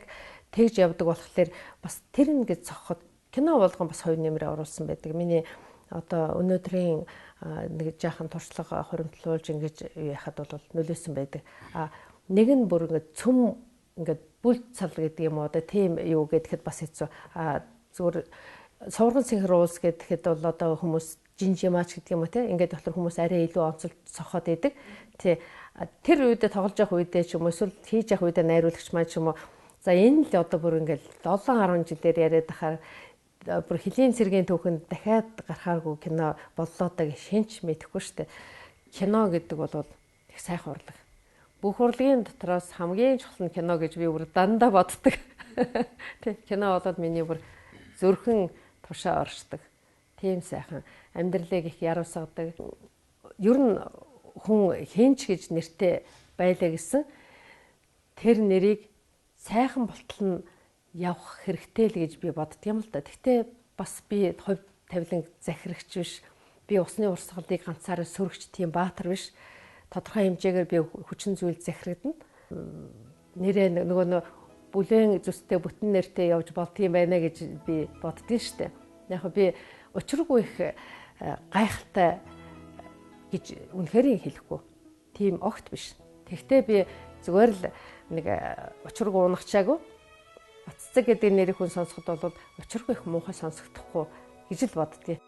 тэгж явдаг болохоор бас тэр ингээд цохоход кино болгон бас хоёр нэмрээ оруулсан байдаг. Миний одоо өнөөдрийн нэг жаахан туршлага хуримтлуулж ингэж яхад бол нөлөөсөн байдаг. Нэг нь бүр ингээд цөм ингээд бүл цал гэдэг юм уу одоо тийм юу гэхэд бас хэцүү. Зүгээр суврагын синхруулс гэхэд бол одоо хүмүүс жинжимаач гэдэг юм уу те ингээд болохоор хүмүүс арай илүү онцолж цохоод идэг. Тэр үедээ тоглож явах үедээ ч юм уу эсвэл хийж явах үедээ найруулагч маань ч юм уу за энэ л одоо бүр ингээд 7-10 жилээр яриад ахаар бүр хөлийн цэргийн түүхэнд дахиад гарахааргүй кино боллоо гэж шинч мэдэхгүй штэ. Кино гэдэг бол их сайхан урлаг. Бүх урлагийн дотроос хамгийн чухал нь кино гэж би бүр дандаа боддог. Тэг кино болоод миний бүр зүрхэн тушаа оршдог. Тийм сайхан амьдралыг их яруулсадаг. Ер нь хүн хинч гэж нэртэй байлаа гэсэн тэр нэрийг сайхан болтол нь явах хэрэгтэй л гэж би боддог юм л да. Гэхдээ бас би хувь тавилан захирагч биш. Би усны урсгалыг ганцаараа сөрөгч тийм баатар биш. Тодорхой хэмжээгээр би хүчин зүйл захирагдана. Нэрээ нөгөө бүлээн зүстэй бүтэн нэртэй явж болдгийм байна гэж би боддгийн штэ. Яг би учиргүй их гайхалтай гэж үнэхээр хэлэхгүй. Тийм огт биш. Тэгвэл би зүгээр л нэг учиргүй унахчаагүй. Баццэг гэдэг нэрийг хүн сонсоход бол учиргүй их муухай сонсогдохгүй гэж л боддгийг.